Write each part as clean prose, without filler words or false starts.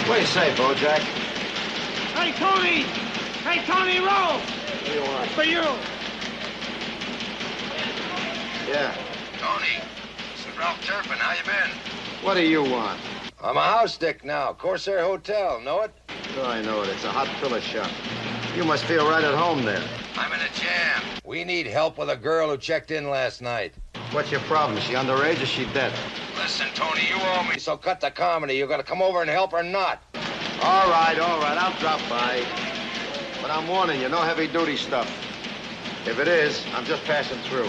What do you say, Bojack? Hey, Tony! Hey, Tony, roll! What do you want? For you! Yeah. Tony, this is Ralph Turpin. How you been? What do you want? I'm a house dick now. Corsair Hotel. Know it? Sure, I know it. It's a hot filler shop. You must feel right at home there. I'm in a jam. We need help with a girl who checked in last night. What's your problem? Is she underage or is she dead? Listen, Tony, you owe me, so cut the comedy. You gotta come over and help or not. All right. I'll drop by. But I'm warning you, no heavy-duty stuff. If it is, I'm just passing through.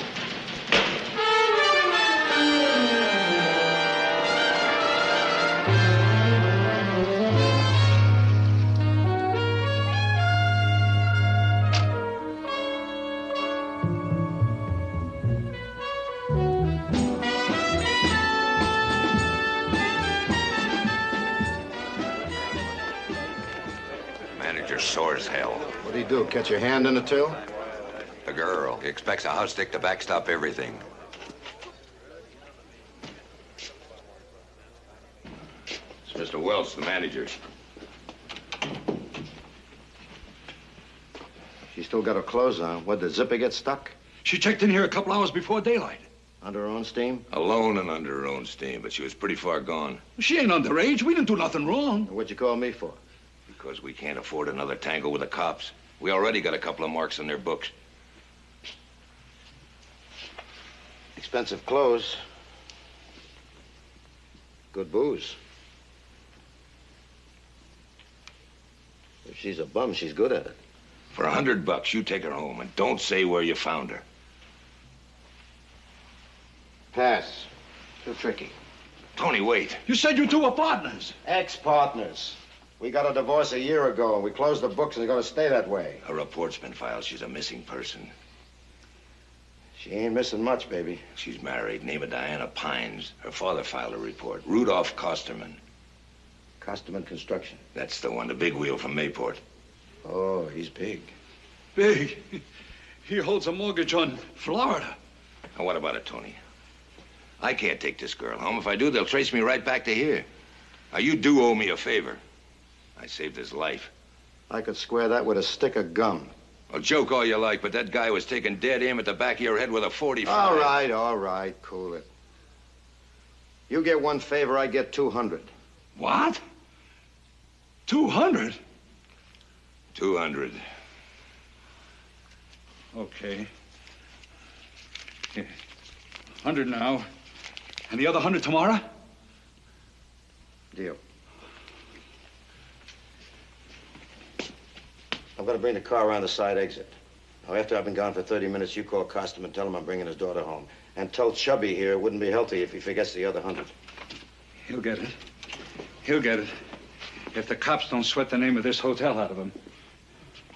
Sore as hell. What'd he do, catch your hand in the till? The girl. He expects a house dick to backstop everything. It's Mr. Welch, the manager. She still got her clothes on. What'd the zipper get stuck? She checked in here a couple hours before daylight. Under her own steam? Alone and under her own steam, but she was pretty far gone. She ain't underage. We didn't do nothing wrong. What'd you call me for? Because we can't afford another tangle with the cops. We already got a couple of marks in their books. Expensive clothes. Good booze. If she's a bum, she's good at it. For $100, you take her home and don't say where you found her. Pass. Too tricky. Tony, wait. You said you two were partners. Ex-partners. We got a divorce a year ago, and we closed the books, and it's gonna stay that way. A report's been filed. She's a missing person. She ain't missing much, baby. She's married. Name of Diana Pines. Her father filed a report. Rudolph Kosterman. Kosterman Construction. That's the one, the big wheel from Mayport. Oh, he's big. Big. He holds a mortgage on Florida. Now, what about it, Tony? I can't take this girl home. If I do, they'll trace me right back to here. Now, you do owe me a favor. I saved his life. I could square that with a stick of gum. Well, joke all you like, but that guy was taking dead aim at the back of your head with a 45. All right. Cool it. You get one favor, I get 200. What? 200? 200. Okay. Here. 100 now. And the other 100 tomorrow? Deal. I'm going to bring the car around the side exit. Now, after I've been gone for 30 minutes, you call Costume and tell him I'm bringing his daughter home. And tell Chubby here it wouldn't be healthy if he forgets the other 100. He'll get it. He'll get it. If the cops don't sweat the name of this hotel out of him.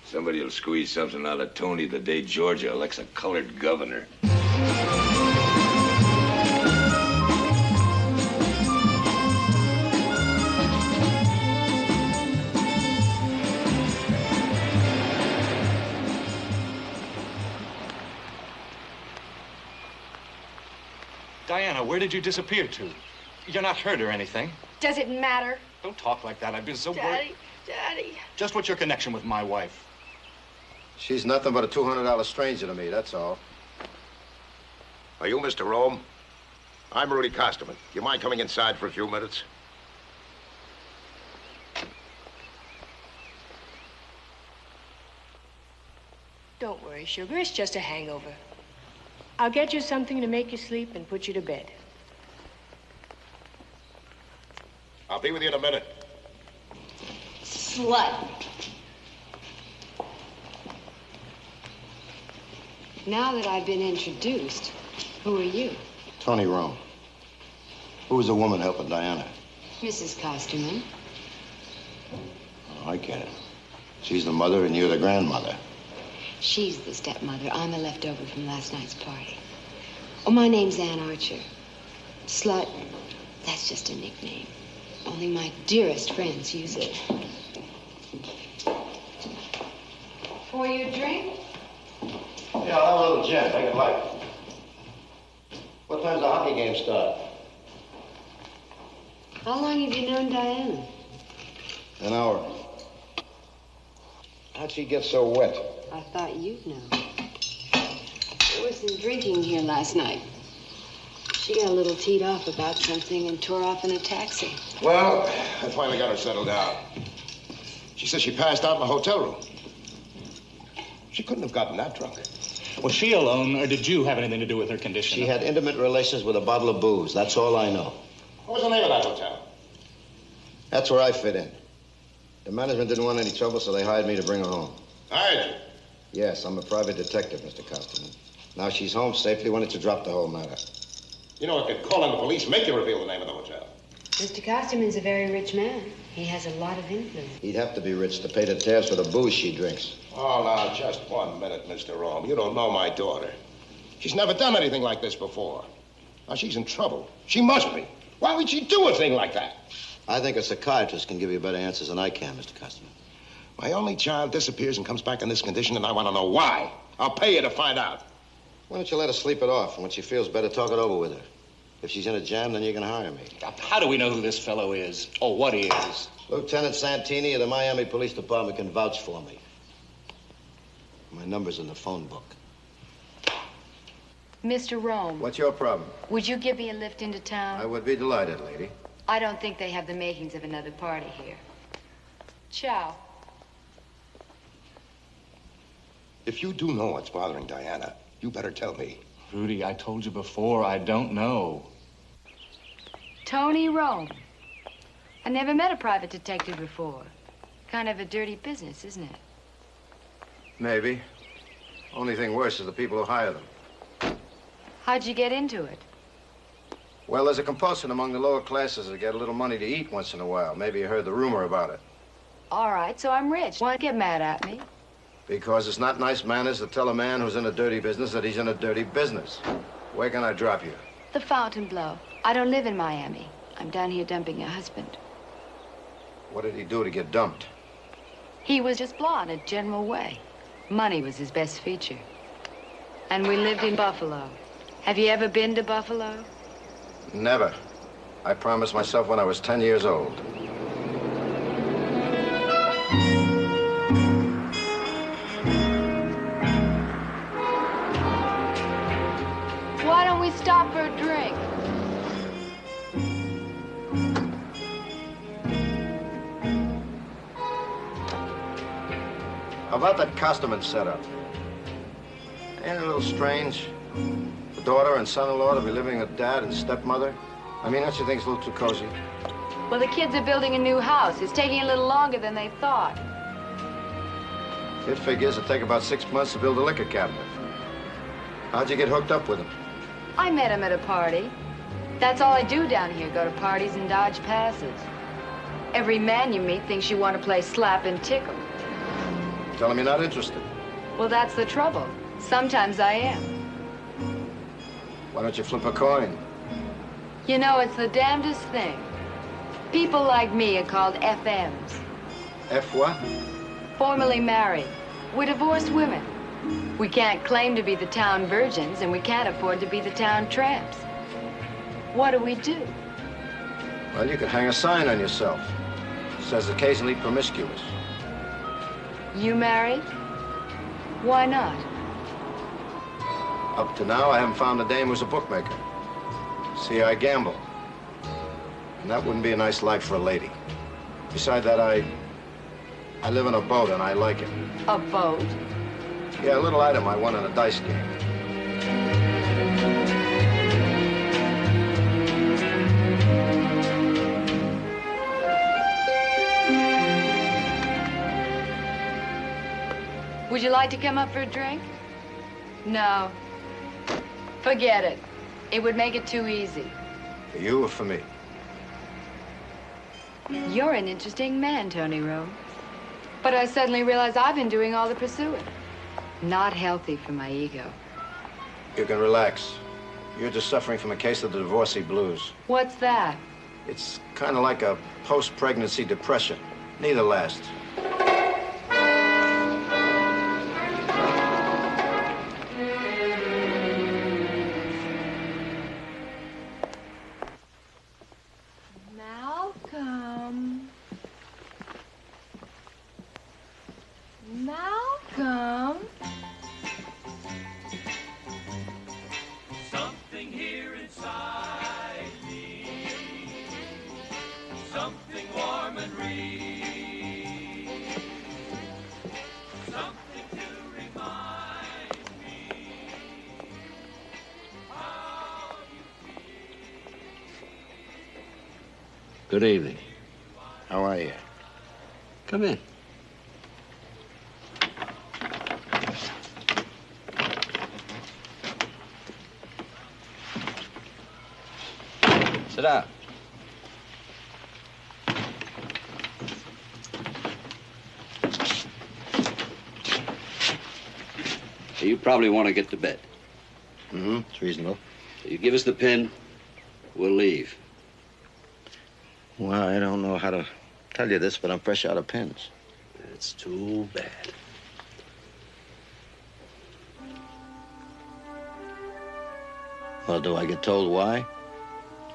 Somebody will squeeze something out of Tony the day Georgia elects a colored governor. Diana, where did you disappear to? You're not hurt or anything. Does it matter? Don't talk like that. I've been so worried. Daddy. Just what's your connection with my wife? She's nothing but a $200 stranger to me, that's all. Are you Mr. Rome? I'm Rudy Costerman. You mind coming inside for a few minutes? Don't worry, sugar. It's just a hangover. I'll get you something to make you sleep and put you to bed. I'll be with you in a minute. Slut. Now that I've been introduced, who are you? Tony Rome. Who was the woman helping Diana? Mrs. Costerman. Oh, I get it. She's the mother and you're the grandmother. She's the stepmother. I'm a leftover from last night's party. Oh, my name's Ann Archer. Slut, that's just a nickname. Only my dearest friends use it. For your drink? Yeah, I'll have a little gin. Make it light. What time's the hockey game start? How long have you known Diana? An hour. How'd she get so wet? I thought you'd know. There was some drinking here last night. She got a little teed off about something and tore off in a taxi. Well, I finally got her settled down. She says she passed out in the hotel room. She couldn't have gotten that drunk. Was she alone, or did you have anything to do with her condition? She had intimate relations with a bottle of booze. That's all I know. What was the name of that hotel? That's where I fit in. The management didn't want any trouble, so they hired me to bring her home. Hired you? Yes, I'm a private detective, Mr. Costerman. Now she's home safely. Why don't you drop the whole matter? You know, I could call in the police, make you reveal the name of the hotel. Mr. Costerman's a very rich man. He has a lot of influence. He'd have to be rich to pay the tabs for the booze she drinks. Oh, now, just 1 minute, Mr. Rome. You don't know my daughter. She's never done anything like this before. Now, she's in trouble. She must be. Why would she do a thing like that? I think a psychiatrist can give you better answers than I can, Mr. Costerman. My only child disappears and comes back in this condition, and I want to know why. I'll pay you to find out. Why don't you let her sleep it off? And when she feels better, talk it over with her. If she's in a jam, then you can hire me. How do we know who this fellow is? Or what he is? Lieutenant Santini of the Miami Police Department can vouch for me. My number's in the phone book. Mr. Rome, What's your problem? would you give me a lift into town? I would be delighted, lady. I don't think they have the makings of another party here. Ciao. If you do know what's bothering Diana, you better tell me. Rudy, I told you before, I don't know. Tony Rome. I never met a private detective before. Kind of a dirty business, isn't it? Maybe. Only thing worse is the people who hire them. How'd you get into it? Well, there's a compulsion among the lower classes to get a little money to eat once in a while. Maybe you heard the rumor about it. All right, so I'm rich. Why get mad at me? Because it's not nice manners to tell a man who's in a dirty business that he's in a dirty business. Where can I drop you? The Fontainebleau. I don't live in Miami. I'm down here dumping a husband. What did he do to get dumped? He was just blonde, a general way. Money was his best feature. And we lived in Buffalo. Have you ever been to Buffalo? Never. I promised myself when I was 10 years old. Why don't we stop for a drink? How about that Costerman setup? Ain't it a little strange? The daughter and son-in-law to be living with dad and stepmother? I mean, don't you think it's a little too cozy? Well, the kids are building a new house. It's taking a little longer than they thought. It figures it'll take about 6 months to build a liquor cabinet. How'd you get hooked up with him? I met him at a party. That's all I do down here, go to parties and dodge passes. Every man you meet thinks you want to play slap and tickle. Tell him you're not interested. Well, that's the trouble. Sometimes I am. Why don't you flip a coin? You know, it's the damnedest thing. People like me are called FMs. F what? Formerly married. We're divorced women. We can't claim to be the town virgins, and we can't afford to be the town tramps. What do we do? Well, you could hang a sign on yourself. It says occasionally promiscuous. You married? Why not? Up to now, I haven't found a dame who's a bookmaker. See, I gamble. And that wouldn't be a nice life for a lady. Besides that, I live in a boat, and I like it. A boat? Yeah, a little item I won in a dice game. Would you like to come up for a drink? No. Forget it. It would make it too easy. For you or for me? You're an interesting man, Tony Rome. But I suddenly realize I've been doing all the pursuing. Not healthy for my ego. You can relax. You're just suffering from a case of the divorcee blues. What's that? It's kind of like a post-pregnancy depression. Neither lasts. Malcolm. Good evening. How are you? Come in. Sit down. You probably want to get to bed. Mm-hmm. It's reasonable. So you give us the pin, we'll leave. Well, I don't know how to tell you this, but I'm fresh out of pins. That's too bad. Well, do I get told why?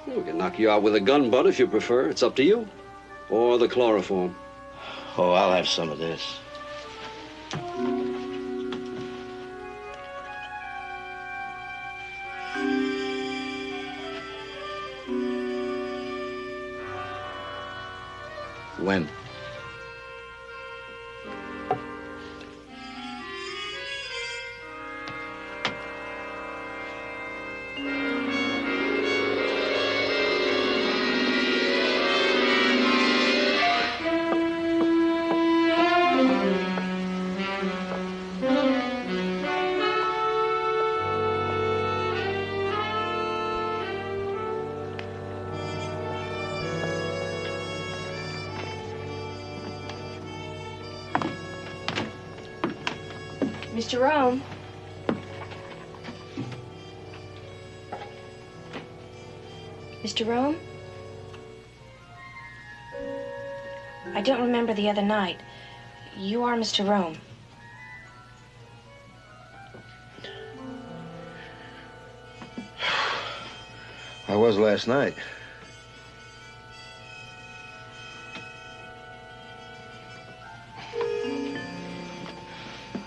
We can knock you out with a gun butt if you prefer. It's up to you. Or the chloroform. Oh, I'll have some of this. When? Mr. Rome. Mr. Rome? I don't remember the other night. You are Mr. Rome. I was last night.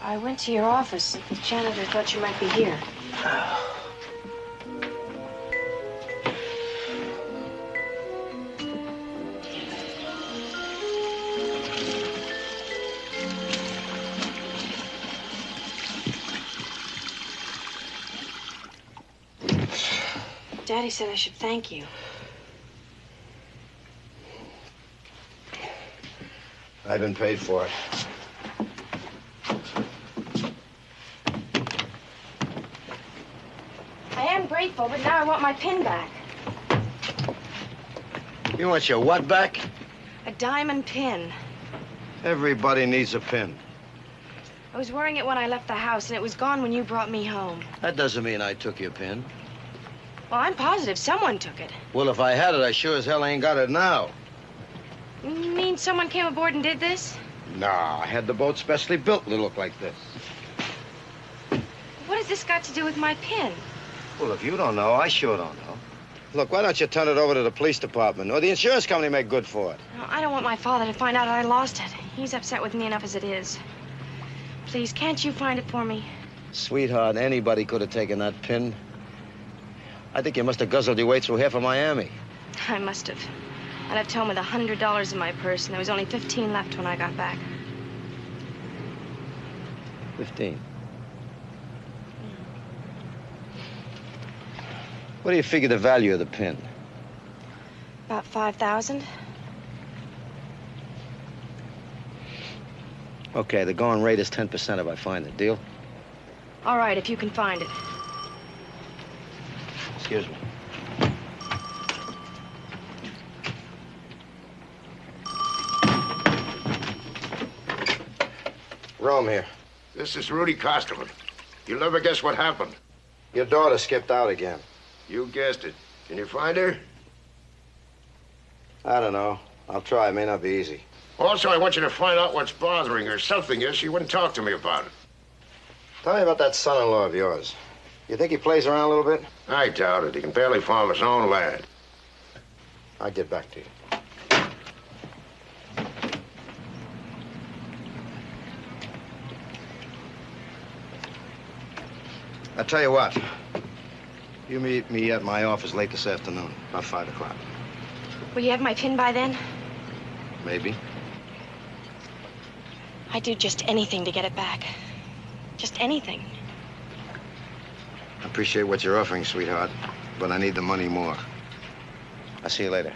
I went to your office. The janitor thought you might be here. Daddy said I should thank you. I've been paid for it. I am grateful, but now I want my pin back. You want your what back? A diamond pin. Everybody needs a pin. I was wearing it when I left the house, and it was gone when you brought me home. That doesn't mean I took your pin. Well, I'm positive someone took it. Well, if I had it, I sure as hell ain't got it now. You mean someone came aboard and did this? Nah, I had the boat specially built to look like this. What has this got to do with my pin? Well, if you don't know, I sure don't know. Look, why don't you turn it over to the police department or the insurance company make good for it? No, I don't want my father to find out I lost it. He's upset with me enough as it is. Please, can't you find it for me? Sweetheart, anybody could have taken that pin. I think you must have guzzled your way through half of Miami. I must have. I left home with $100 in my purse, and there was only 15 left when I got back. 15. What do you figure the value of the pin? About 5,000. Okay, the going rate is 10% if I find it. Deal? All right, if you can find it. Excuse me. Rome here. This is Rudy Costerman. You'll never guess what happened. Your daughter skipped out again. You guessed it. Can you find her? I don't know. I'll try. It may not be easy. Also, I want you to find out what's bothering her. Something is, she wouldn't talk to me about it. Tell me about that son-in-law of yours. You think he plays around a little bit? I doubt it. He can barely farm his own land. I'll get back to you. I'll tell you what. You meet me at my office late this afternoon, about 5 o'clock. Will you have my pin by then? Maybe. I'd do just anything to get it back. Just anything. I appreciate what you're offering, sweetheart, but I need the money more. I'll see you later.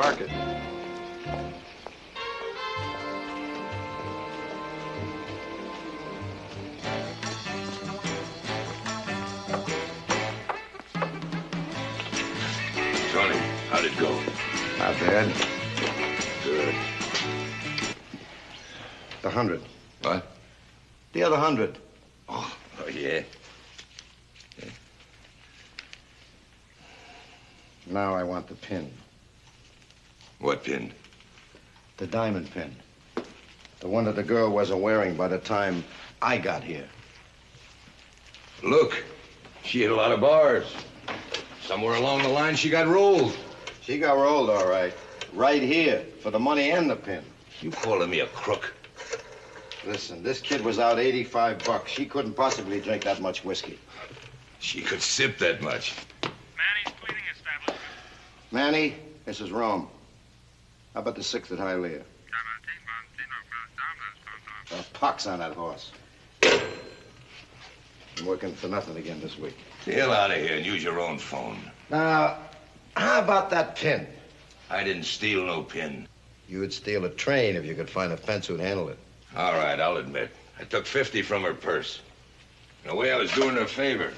Park it. Tony, how'd it go? Not bad. Good. The 100. What? The other 100. Oh, yeah. Now I want the pin. What pin? The diamond pin. The one that the girl wasn't wearing by the time I got here. Look, she hit a lot of bars. Somewhere along the line, she got rolled. She got rolled, all right. Right here, for the money and the pin. You calling me a crook? Listen, this kid was out 85 bucks. She couldn't possibly drink that much whiskey. She could sip that much. Manny's cleaning establishment. Manny, this is Rome. How about the 6th at Hialeah? Pox on that horse. I'm working for nothing again this week. The hell out of here and use your own phone. Now, how about that pin? I didn't steal no pin. You would steal a train if you could find a fence who'd handle it. All right, I'll admit. I took 50 from her purse. In a way, I was doing her a favor.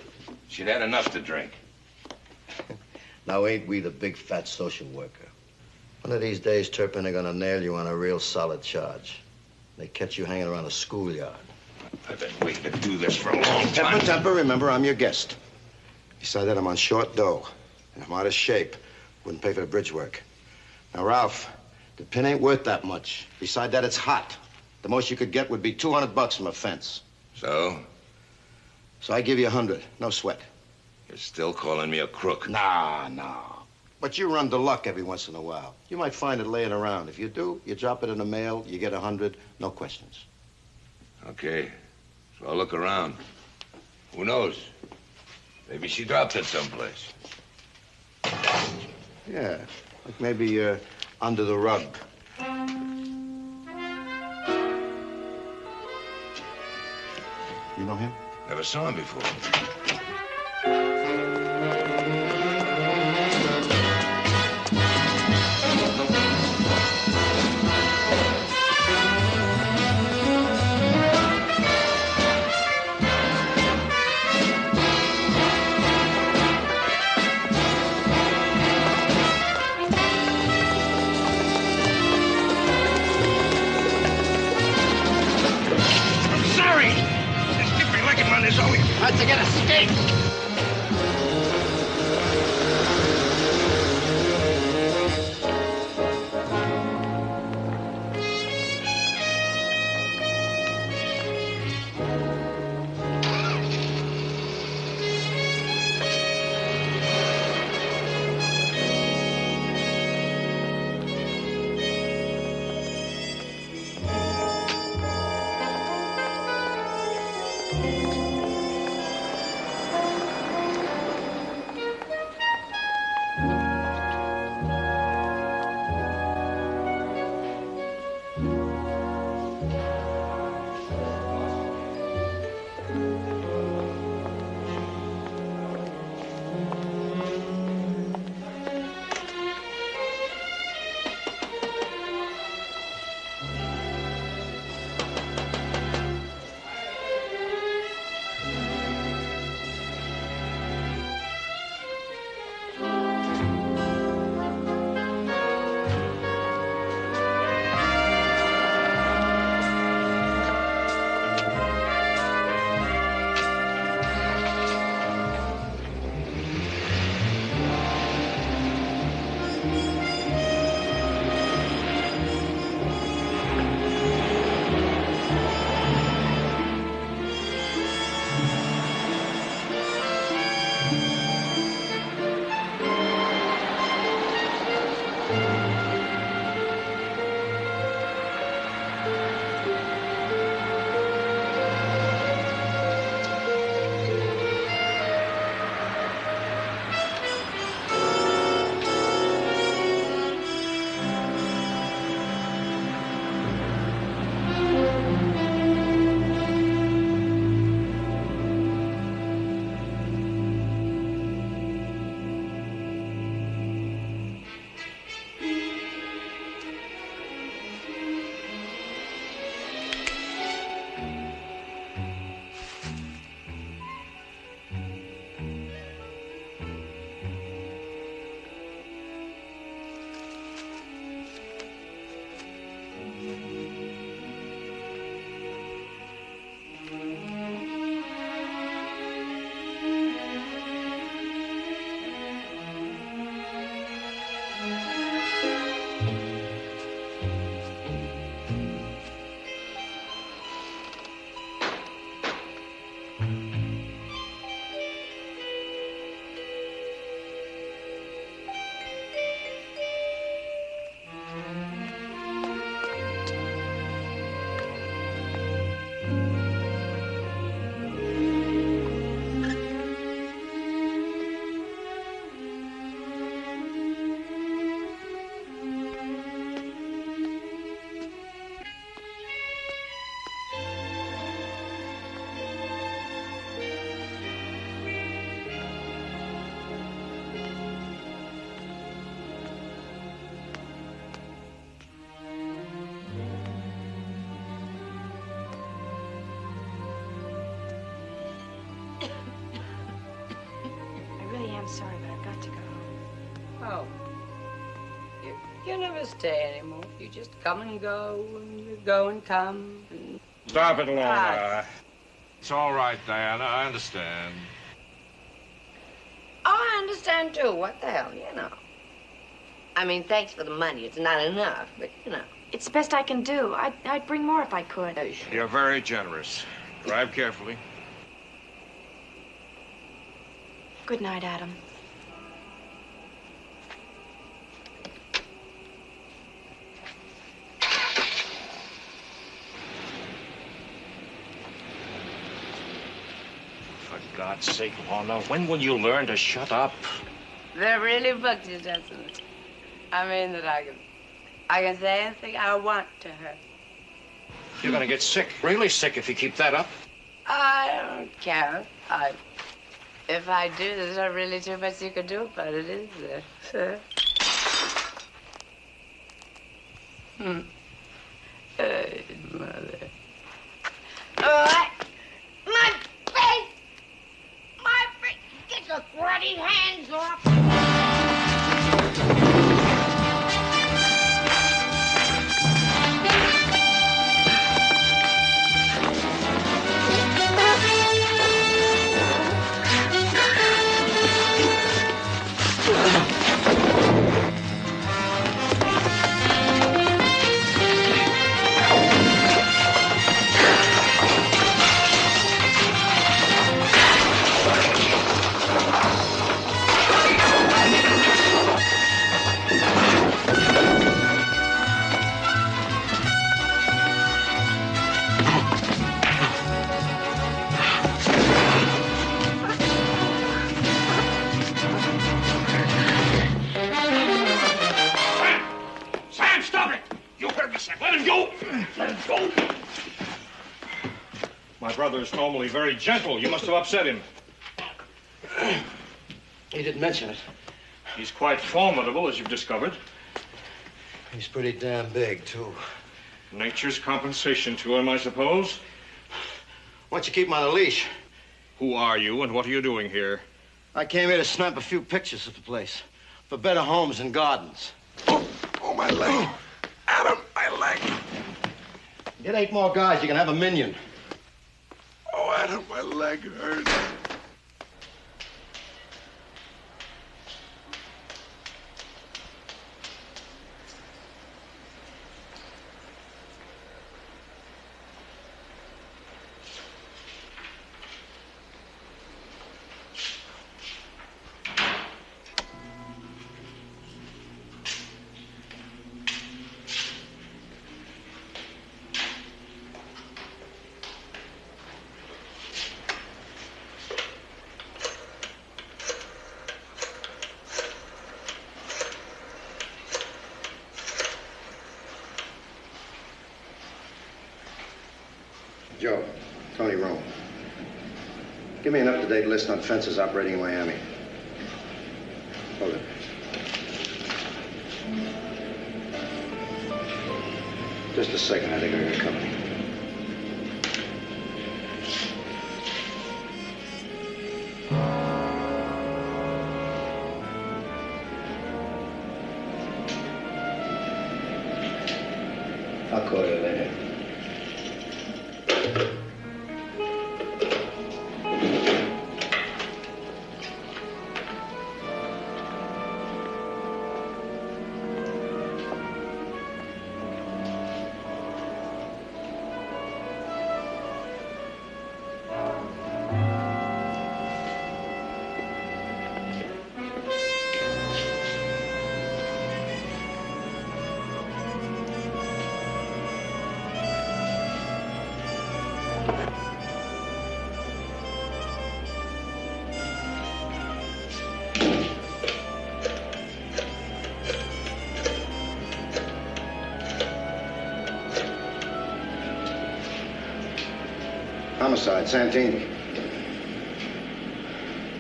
She'd had enough to drink. Now, ain't we the big fat social worker? One of these days, Turpin are gonna nail you on a real solid charge. They catch you hanging around a schoolyard. I've been waiting to do this for a long time. Temper, remember, I'm your guest. Besides that, I'm on short dough, and I'm out of shape. Wouldn't pay for the bridge work. Now, Ralph, the pin ain't worth that much. Besides that, it's hot. The most you could get would be 200 bucks from a fence. So? So I give you 100. No sweat. You're still calling me a crook. Nah. But you run the luck every once in a while. You might find it laying around. If you do, you drop it in the mail, you get 100, no questions. Okay. So I'll look around. Who knows? Maybe she dropped it someplace. Yeah, like maybe under the rug. You know him? Never saw him before. There's only had to get escape. Oh. You never stay anymore. You just come and go, and you go and come. And... Stop it, Lorna. It's all right, Diana. I understand. Oh, I understand, too. What the hell, you know. I mean, thanks for the money. It's not enough, but, you know. It's the best I can do. I'd bring more if I could. You're very generous. Drive carefully. Good night, Adam. For God's sake, Lorna, when will you learn to shut up? That really bugs you, doesn't it? I mean that I can say anything I want to her. You're gonna get sick, really sick, if you keep that up. I don't care. If I do, there's not really too much you can do about it, is there? Mother. My face! My face! Get your grubby hands off! My brother is normally very gentle. You must have upset him. He didn't mention it. He's quite formidable, as you've discovered. He's pretty damn big, too. Nature's compensation to him, I suppose. Why don't you keep him on a leash? Who are you, and what are you doing here? I came here to snap a few pictures of the place. For better homes and gardens. Oh, my leg. Adam, my leg. Get 8 more guys, you can have a minion. Oh, Adam, my leg hurts. Joe, Tony Rome. Give me an up-to-date list on fences operating in Miami. Hold it. Just a second, I think I got company. I'll call you later. Homicide, Santini.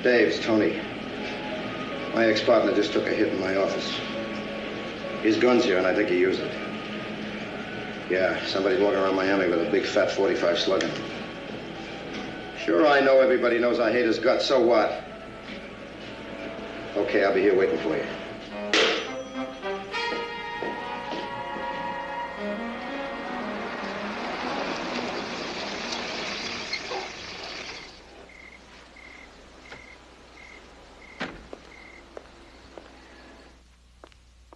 Dave's Tony. My ex-partner just took a hit in my office. His gun's here, and I think he used it. Yeah, somebody's walking around Miami with a big, fat .45 slug in him. Sure, I know everybody knows I hate his guts. So what? Okay, I'll be here waiting for you.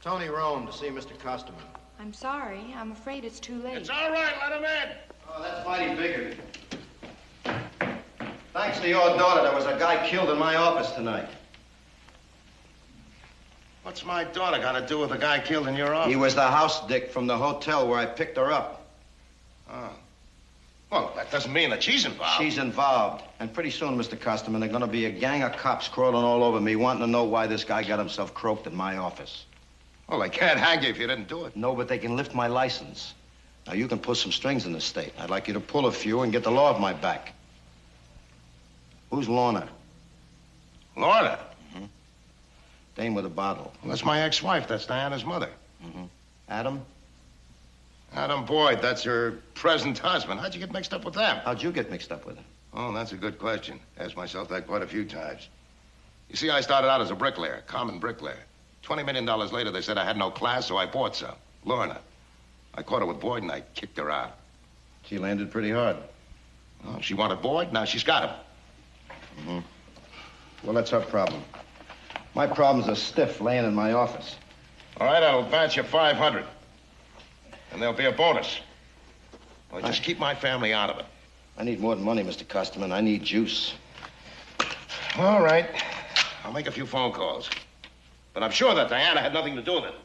Tony Rome to see Mr. Costerman. I'm sorry. I'm afraid it's too late. It's all right. Let him in. Oh, that's mighty bigger. Thanks to your daughter, there was a guy killed in my office tonight. What's my daughter got to do with the guy killed in your office? He was the house dick from the hotel where I picked her up. Oh. Well, that doesn't mean that she's involved. She's involved. And pretty soon, Mr. Costerman, there's going to be a gang of cops crawling all over me wanting to know why this guy got himself croaked in my office. Well, they can't hang you if you didn't do it. No, but they can lift my license. Now, you can pull some strings in the state. I'd like you to pull a few and get the law off my back. Who's Lorna? Lorna? Mm-hmm. Dame with a bottle. Well, that's my ex-wife. That's Diana's mother. Mm-hmm. Adam? Adam Boyd. That's her present husband. How'd you get mixed up with them? How'd you get mixed up with him? Oh, that's a good question. Asked myself that quite a few times. You see, I started out as a bricklayer, common bricklayer. $20 million later, they said I had no class, so I bought some. Lorna. I caught her with Boyd, and I kicked her out. She landed pretty hard. Oh, she wanted Boyd, now she's got him. Mm-hmm. Well, that's her problem. My problem's a stiff laying in my office. All right, I'll advance you $500. And there'll be a bonus. Well, just keep my family out of it. I need more than money, Mr. Costerman. I need juice. All right. I'll make a few phone calls. But I'm sure that Diana had nothing to do with it.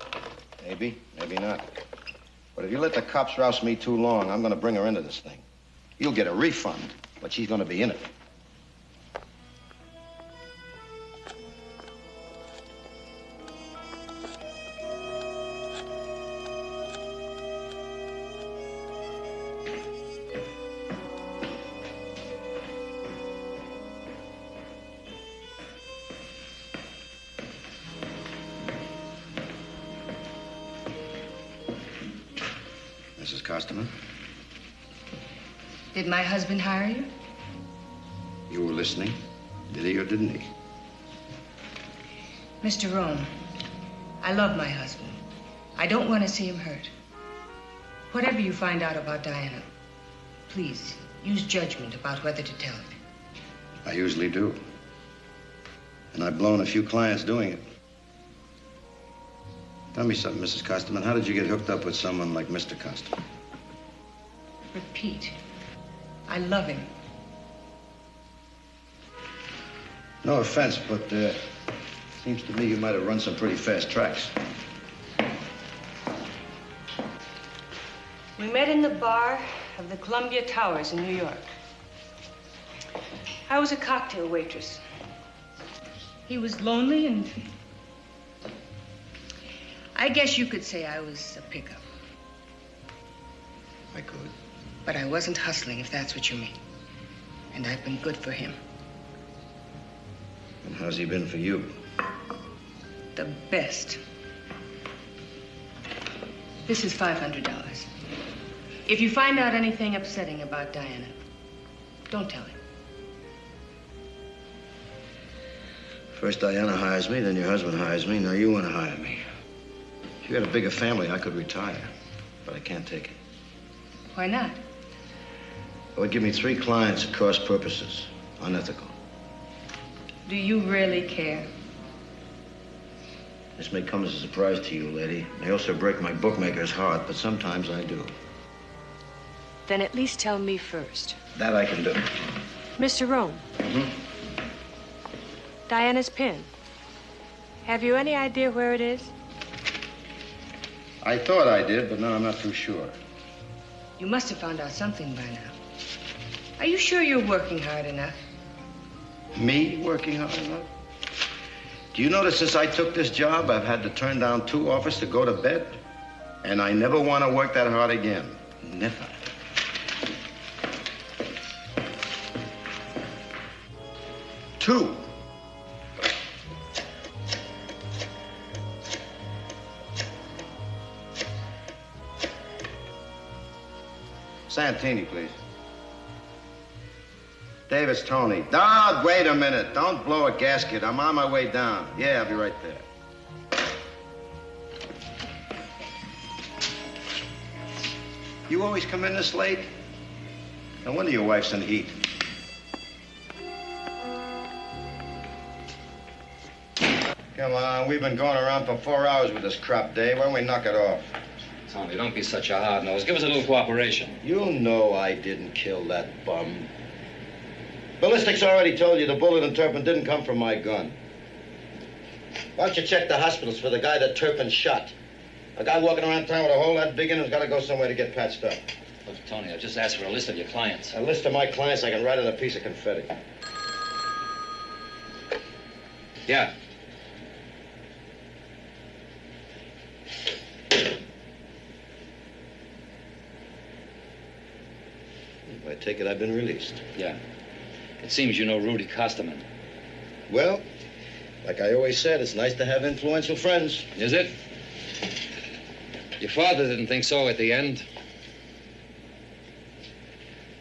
Maybe, maybe not. But if you let the cops rouse me too long, I'm going to bring her into this thing. You'll get a refund, but she's going to be in it. Mrs. Costerman? Did my husband hire you? You were listening. Did he or didn't he? Mr. Rome, I love my husband. I don't want to see him hurt. Whatever you find out about Diana, please use judgment about whether to tell it. I usually do. And I've blown a few clients doing it. Tell me something, Mrs. Costerman. How did you get hooked up with someone like Mr. Costerman? Repeat. I love him. No offense, but seems to me you might have run some pretty fast tracks. We met in the bar of the Columbia Towers in New York. I was a cocktail waitress. He was lonely, and I guess you could say I was a pickup. I could. But I wasn't hustling, if that's what you mean. And I've been good for him. And how's he been for you? The best. This is $500. If you find out anything upsetting about Diana, don't tell him. First Diana hires me, then your husband hires me, now you want to hire me. If you had a bigger family, I could retire. But I can't take it. Why not? It would give me 3 clients at cross purposes. Unethical. Do you really care? This may come as a surprise to you, lady. May also break my bookmaker's heart, but sometimes I do. Then at least tell me first. That I can do. Mr. Rome. Mm-hmm. Diana's pin. Have you any idea where it is? I thought I did, but now I'm not too sure. You must have found out something by now. Are you sure you're working hard enough? Me working hard enough? Do you notice since I took this job, I've had to turn down 2 offers to go to bed? And I never want to work that hard again. Never. Two. Santini, please. Davis, Tony. Ah, wait a minute. Don't blow a gasket. I'm on my way down. Yeah, I'll be right there. You always come in this late? No wonder your wife's in heat. God Come on, we've been going around for 4 hours with this crap, Dave. Why don't we knock it off? Tommy, don't be such a hard-nose. Give us a little cooperation. You know I didn't kill that bum. Ballistics already told you the bullet and Turpin didn't come from my gun. Why don't you check the hospitals for the guy that Turpin shot? A guy walking around town with a hole that big in him's got to go somewhere to get patched up. Look, Tony, I've just asked for a list of your clients. A list of my clients I can write on a piece of confetti. Yeah. I take it I've been released. Yeah. It seems you know Rudy Costerman. Well, like I always said, it's nice to have influential friends. Is it? Your father didn't think so at the end.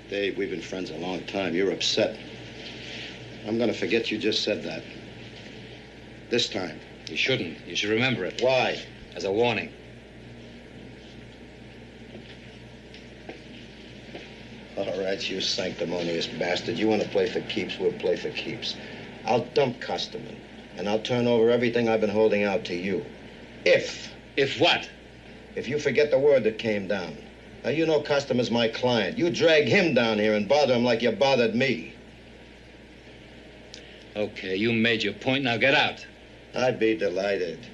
Dave, we've been friends a long time. You're upset. I'm gonna forget you just said that. This time. You shouldn't. You should remember it. Why? As a warning. All right, you sanctimonious bastard. You want to play for keeps, we'll play for keeps. I'll dump Costerman, and I'll turn over everything I've been holding out to you. If. If what? If you forget the word that came down. Now, you know Costerman's my client. You drag him down here and bother him like you bothered me. Okay, you made your point. Now get out. I'd be delighted.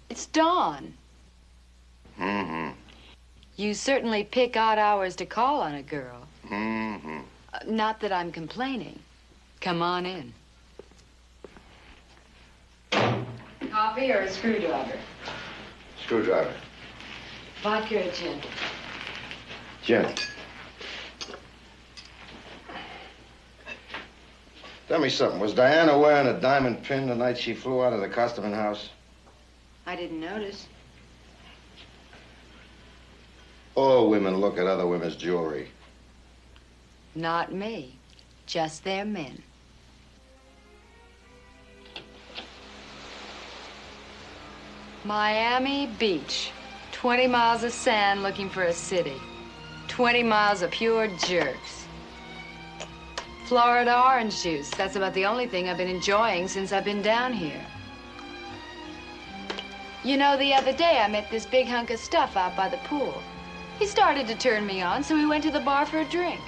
It's dawn. Mm-hmm. You certainly pick odd hours to call on a girl. Mm-hmm. Not that I'm complaining. Come on in. Coffee or a screwdriver? Screwdriver. Vodka or gin? Gin. Tell me something. Was Diana wearing a diamond pin the night she flew out of the Costerman house? I didn't notice. All women look at other women's jewelry. Not me. Just their men. Miami Beach. 20 miles of sand looking for a city. 20 miles of pure jerks. Florida orange juice. That's about the only thing I've been enjoying since I've been down here. You know, the other day I met this big hunk of stuff out by the pool. He started to turn me on, so we went to the bar for a drink.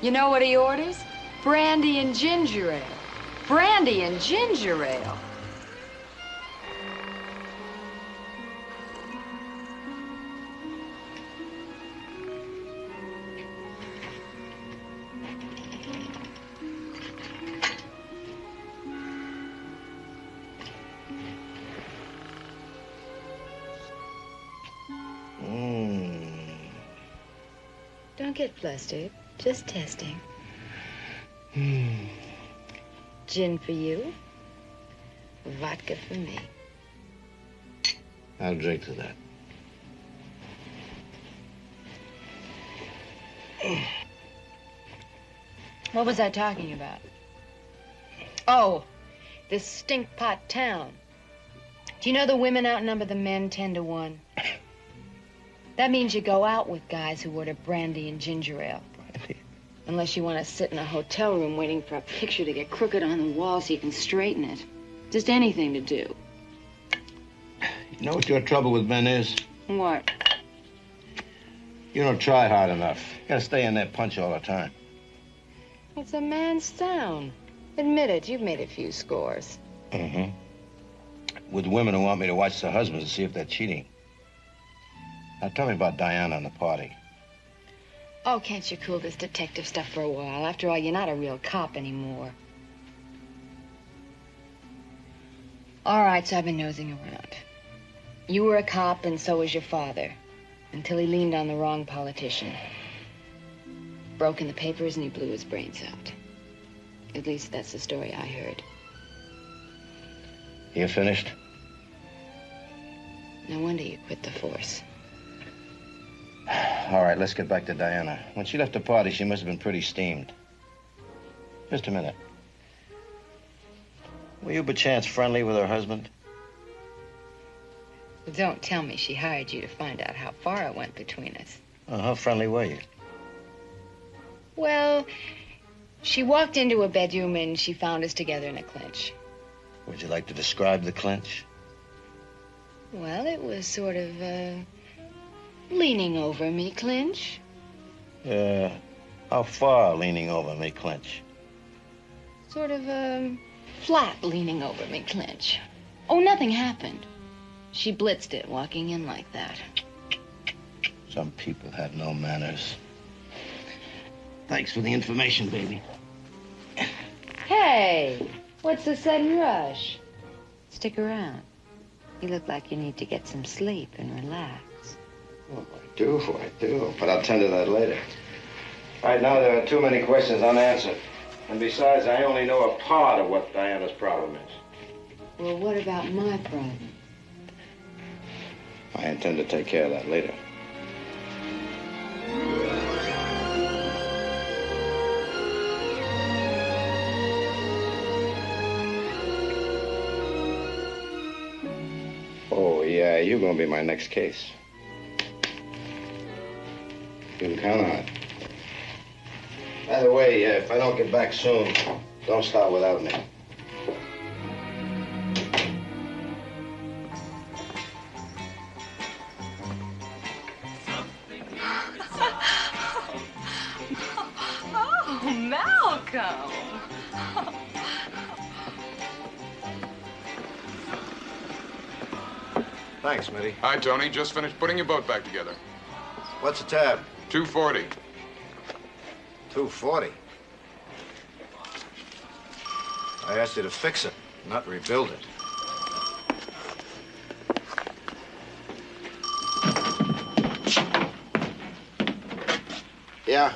You know what he orders? Brandy and ginger ale. Brandy and ginger ale. Don't get flustered. Just testing. Gin for you. Vodka for me. I'll drink to that. What was I talking about? Oh, this stinkpot town. Do you know the women outnumber the men 10 to 1? That means you go out with guys who order brandy and ginger ale. Unless you want to sit in a hotel room waiting for a picture to get crooked on the wall so you can straighten it. Just anything to do. You know what your trouble with men is? What? You don't try hard enough. You gotta stay in there punch all the time. It's a man's town. Admit it, you've made a few scores. Mm-hmm. With women who want me to watch their husbands to see if they're cheating. Now, tell me about Diana and the party. Oh, can't you cool this detective stuff for a while? After all, you're not a real cop anymore. All right, so I've been nosing around. You were a cop, and so was your father. Until he leaned on the wrong politician. Broke in the papers, and he blew his brains out. At least that's the story I heard. You finished? No wonder you quit the force. All right, let's get back to Diana. When she left the party, she must have been pretty steamed. Just a minute. Were you, perchance, friendly with her husband? Don't tell me she hired you to find out how far it went between us. Oh, how friendly were you? Well, she walked into a bedroom and she found us together in a clinch. Would you like to describe the clinch? Well, it was sort of, leaning over me clinch. How far leaning over me clinch? Sort of, flat leaning over me clinch. Oh, nothing happened. She blitzed it walking in like that. Some people have no manners. Thanks for the information, baby. Hey, what's the sudden rush? Stick around. You look like you need to get some sleep and relax. Oh, I do. But I'll tend to that later. Right now, there are too many questions unanswered. And besides, I only know a part of what Diana's problem is. Well, what about my problem? I intend to take care of that later. Oh, yeah, you're gonna be my next case. You can count on it. By the way, if I don't get back soon, don't start without me. Oh, Malcolm. Thanks, Mitty. Hi, Tony. Just finished putting your boat back together. What's the tab? 240. 240. I asked you to fix it, not rebuild it. Yeah.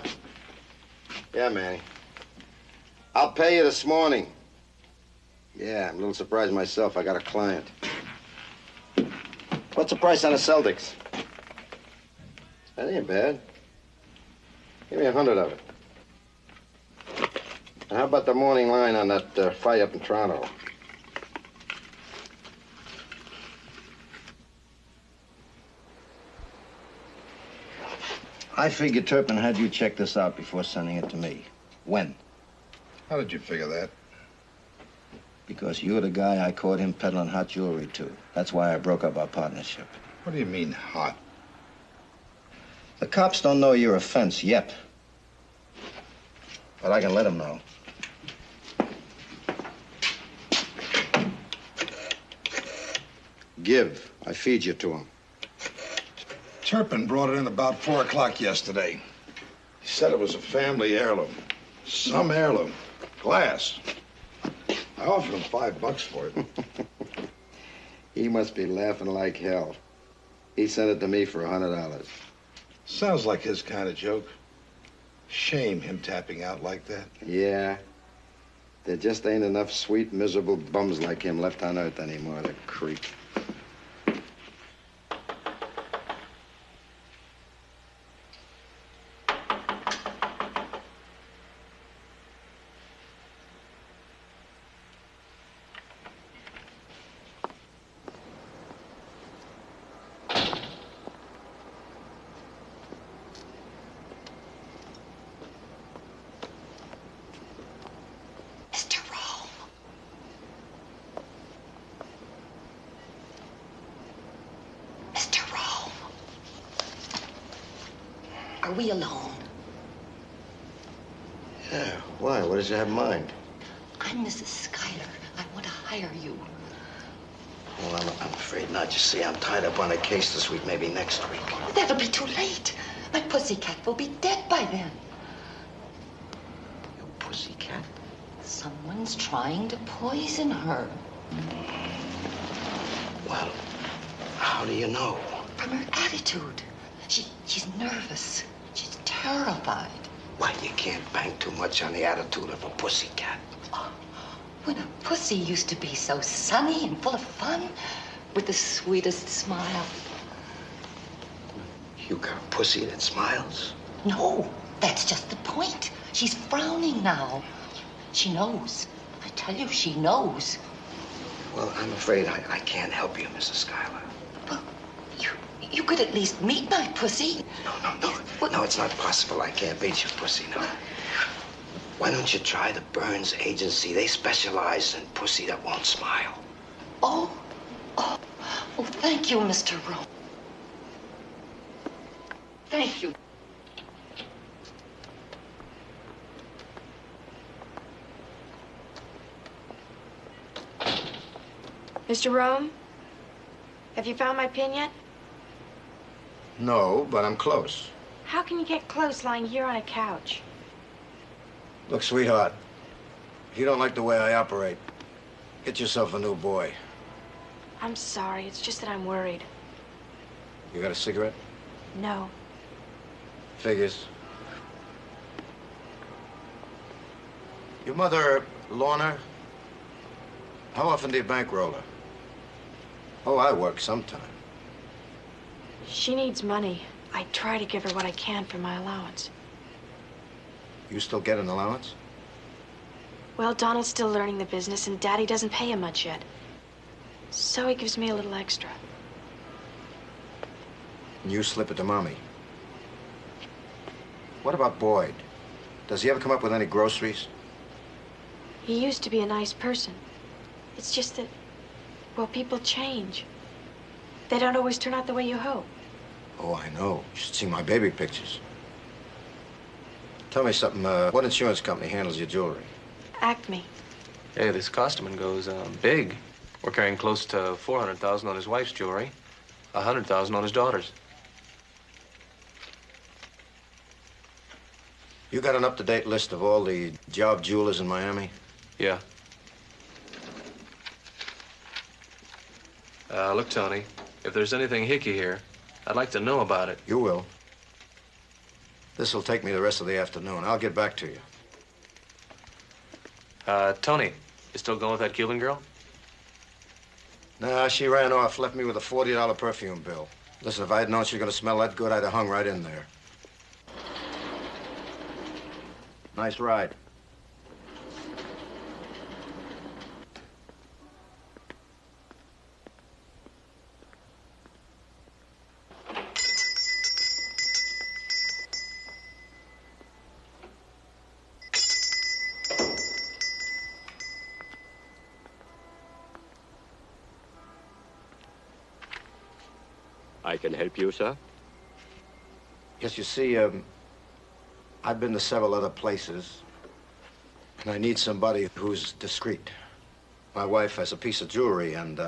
Yeah, Manny. I'll pay you this morning. Yeah, I'm a little surprised myself. I got a client. What's the price on the Celtics? That ain't bad. Give me 100 of it. And how about the morning line on that fight up in Toronto? I figured Turpin had you check this out before sending it to me. When? How did you figure that? Because you're the guy I caught him peddling hot jewelry to. That's why I broke up our partnership. What do you mean, hot? The cops don't know your offense yet. But I can let them know. Give. I feed you to him. Turpin brought it in about 4 o'clock yesterday. He said it was a family heirloom. Some heirloom. Glass. I offered him $5 for it. He must be laughing like hell. He sent it to me for $100. Sounds like his kind of joke. Shame him tapping out like that. Yeah. There just ain't enough sweet, miserable bums like him left on earth anymore, the creep. Are we alone? Yeah, why? What does you have in mind? I'm Mrs. Schuyler. I want to hire you. Well, I'm afraid not. You see, I'm tied up on a case this week, maybe next week. That'll be too late. My pussycat will be dead by then. Your pussycat? Someone's trying to poison her. Well, how do you know? From her attitude. She's nervous. She's terrified. Why, you can't bank too much on the attitude of a pussycat. Oh, when a pussy used to be so sunny and full of fun, with the sweetest smile. You got a pussy that smiles? No, that's just the point. She's frowning now. She knows. I tell you, she knows. Well, I'm afraid I can't help you, Mrs. Schuyler. Well, you could at least meet my pussy. No, it's not possible. I can't beat your pussy, no. Why don't you try the Burns Agency? They specialize in pussy that won't smile. Oh, thank you, Mr. Rowe. Thank you. Mr. Rome, have you found my pin yet? No, but I'm close. How can you get close lying here on a couch? Look, sweetheart, if you don't like the way I operate, get yourself a new boy. I'm sorry. It's just that I'm worried. You got a cigarette? No. Figures. Your mother, Lorna, how often do you bankroll her? Oh, I work sometime. She needs money. I try to give her what I can for my allowance. You still get an allowance? Well, Donald's still learning the business, and Daddy doesn't pay him much yet. So he gives me a little extra. And you slip it to Mommy. What about Boyd? Does he ever come up with any groceries? He used to be a nice person. It's just that, well, people change. They don't always turn out the way you hope. Oh, I know. You should see my baby pictures. Tell me something. What insurance company handles your jewelry? Acme. Hey, this Costerman goes big. We're carrying close to $400,000 on his wife's jewelry, $100,000 on his daughter's. You got an up-to-date list of all the job jewelers in Miami? Yeah. Look, Tony, if there's anything hickey here, I'd like to know about it. You will. This'll take me the rest of the afternoon. I'll get back to you. Tony, you still going with that Cuban girl? Nah, she ran off, left me with a $40 perfume bill. Listen, if I had known she was gonna smell that good, I'd have hung right in there. Nice ride. I can help you, sir? Yes, you see, I've been to several other places, and I need somebody who's discreet. My wife has a piece of jewelry, and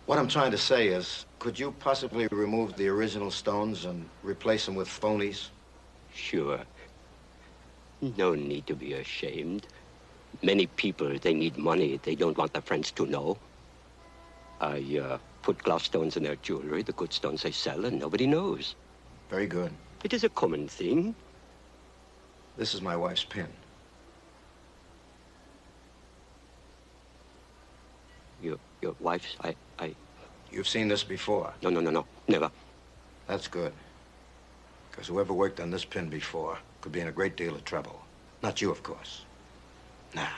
what I'm trying to say is, could you possibly remove the original stones and replace them with phonies? Sure. No need to be ashamed. Many people, they need money. They don't want their friends to know. I put glass stones in their jewelry, the good stones they sell, and nobody knows. Very good. It is a common thing. This is my wife's pin. Your wife's, You've seen this before? No, never. That's good. Because whoever worked on this pin before could be in a great deal of trouble. Not you, of course. Nah.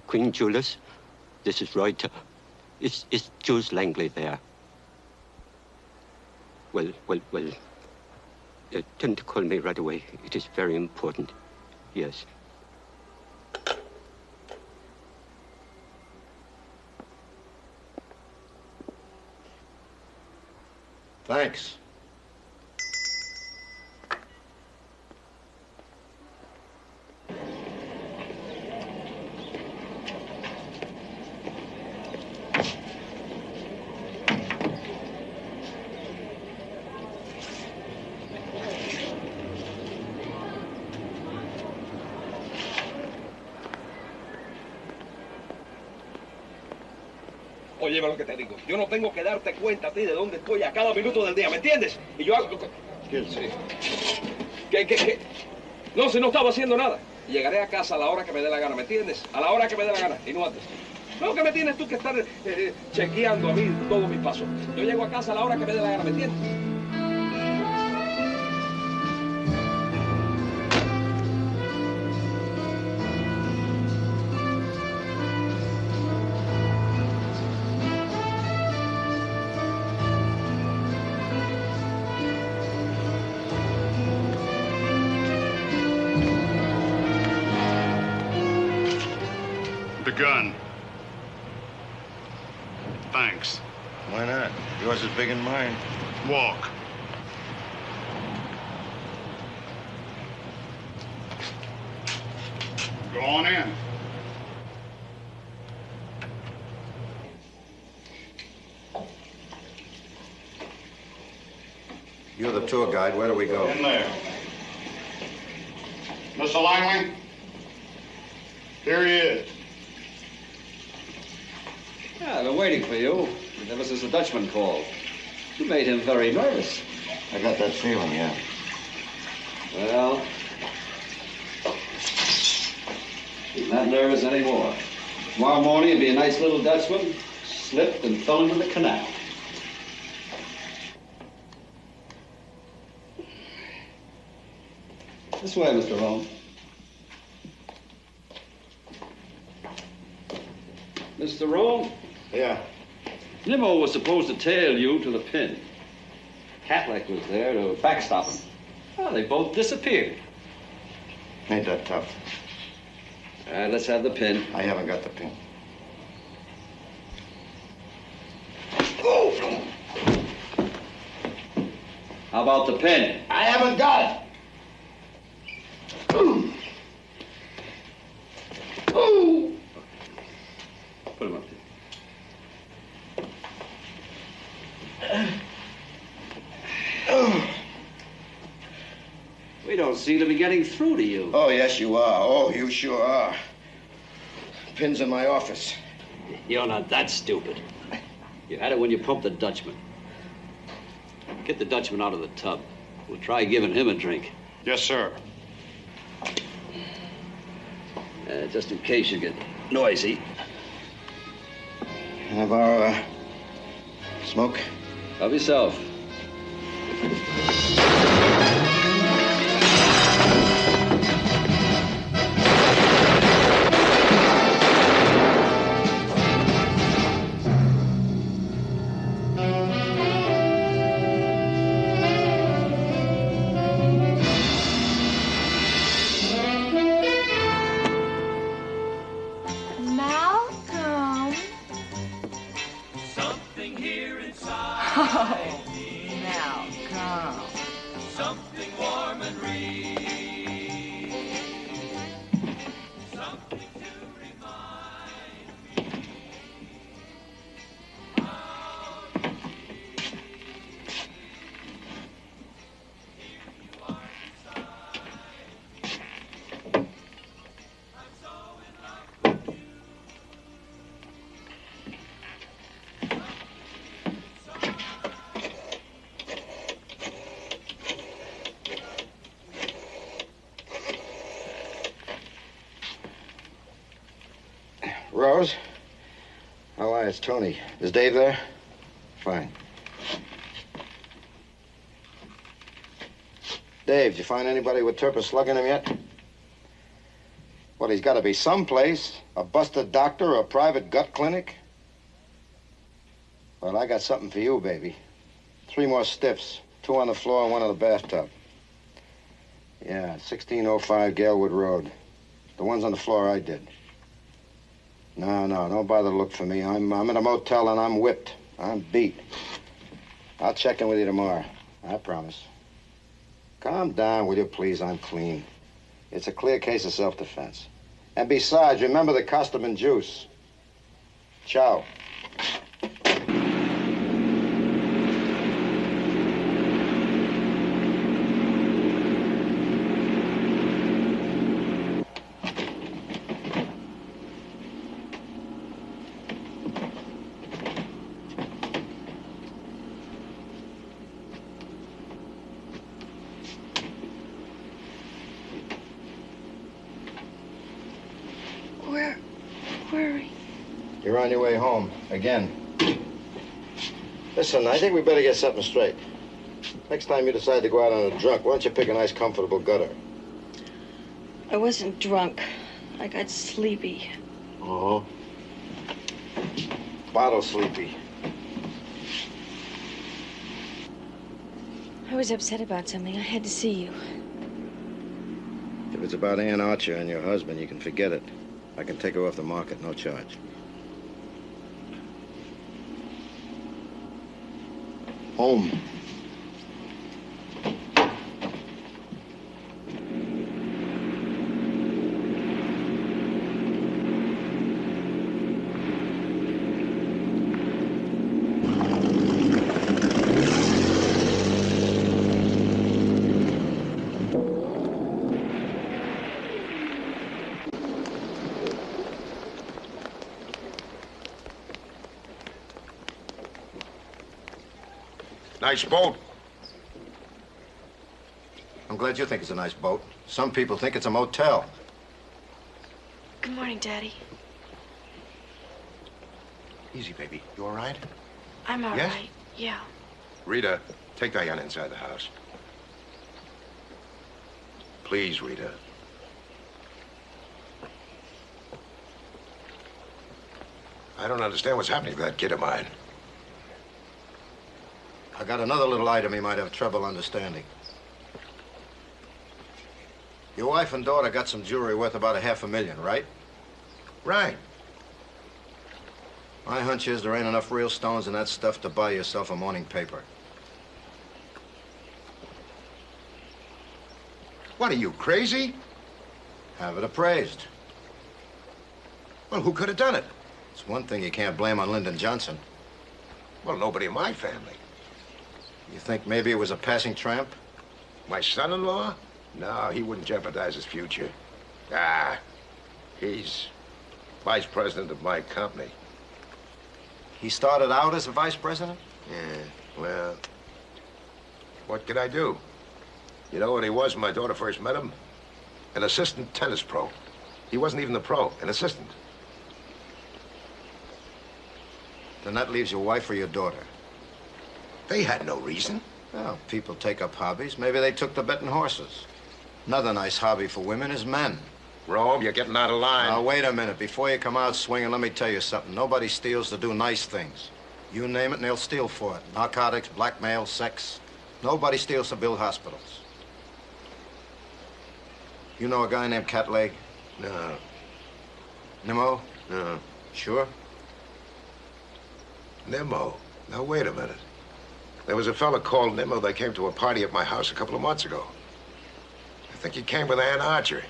Queen Julius, this is Reuter. Is Jules Langley there? Well, tell him to call me right away. It is very important. Yes. Thanks. Óyeme lo que te digo. Yo no tengo que darte cuenta a ti de dónde estoy a cada minuto del día, ¿me entiendes? Y yo hago... ¿Qué? Sí. ¿Qué? No, si no estaba haciendo nada. Llegaré a casa a la hora que me dé la gana, ¿me entiendes? A la hora que me dé la gana, y no antes. No, que me tienes tú que estar chequeando a mí todos mis pasos. Yo llego a casa a la hora que me dé la gana, ¿me entiendes? The gun. Thanks. Why not? Yours is big and mine. Walk. Go on in. You're the tour guide. Where do we go? In there. Mr. Langley? Here he is. Yeah, I've been waiting for you ever since the Dutchman called. You made him very nervous. I got that feeling, yeah. Well, he's not nervous anymore. Tomorrow morning, he'll be a nice little Dutchman, slipped and fell into the canal. This way, Mr. Rome. Mr. Rome? Yeah. Nemo was supposed to tail you to the pin. Catlett was there to backstop him. Well, they both disappeared. Ain't that tough? All right, let's have the pin. I haven't got the pin. How about the pin? I haven't got it. Put him up there. We don't seem to be getting through to you. Oh, yes, you are. Oh, you sure are. Pin's in my office. You're not that stupid. You had it when you pumped the Dutchman. Get the Dutchman out of the tub. We'll try giving him a drink. Yes, sir. Just in case you get noisy. Have our smoke? Help yourself. Malcolm. Something here inside. Oh, Malcolm. Something warm and real. Something to remind me how you feel. Here you are beside me. I'm so in love with you. Rose? Oh, hi, it's Tony. Is Dave there? Fine. Dave, did you find anybody with Turpin slugging him yet? Well, he's got to be someplace. A busted doctor or a private gut clinic? Well, I got something for you, baby. 3 more stiffs. 2 on the floor and 1 in the bathtub. Yeah, 1605 Galewood Road. The ones on the floor I did. No, don't bother to look for me. I'm in a motel and I'm whipped. I'm beat. I'll check in with you tomorrow. I promise. Calm down, will you, please? I'm clean. It's a clear case of self-defense. And besides, remember the custom and juice. Ciao. You're on your way home, again. Listen, I think we better get something straight. Next time you decide to go out on a drunk, why don't you pick a nice, comfortable gutter? I wasn't drunk. I got sleepy. Oh. Bottle sleepy. I was upset about something. I had to see you. If it's about Ann Archer and your husband, you can forget it. I can take her off the market, no charge. Home. Nice boat. I'm glad you think it's a nice boat. Some people think it's a motel. Good morning, Daddy. Easy, baby. You all right? I'm all Yes? right. Yeah. Rita, take Diana inside the house. Please, Rita. I don't understand what's happening to that kid of mine. I got another little item you might have trouble understanding. Your wife and daughter got some jewelry worth about $500,000, right? Right. My hunch is there ain't enough real stones in that stuff to buy yourself a morning paper. What are you, crazy? Have it appraised. Well, who could have done it? It's one thing you can't blame on Lyndon Johnson. Well, nobody in my family. You think maybe it was a passing tramp? My son-in-law? No, he wouldn't jeopardize his future. Ah, he's vice president of my company. He started out as a vice president? Yeah, well, what could I do? You know what he was when my daughter first met him? An assistant tennis pro. He wasn't even the pro, an assistant. Then that leaves your wife or your daughter. They had no reason. Well, people take up hobbies. Maybe they took to betting horses. Another nice hobby for women is men. Rome, you're getting out of line. Now, wait a minute. Before you come out swinging, let me tell you something. Nobody steals to do nice things. You name it, and they'll steal for it. Narcotics, blackmail, sex. Nobody steals to build hospitals. You know a guy named Catleg? No. Nemo? No. Sure? Nemo? Now, wait a minute. There was a fella called Nemo that came to a party at my house a couple of months ago. I think he came with Ann Archer.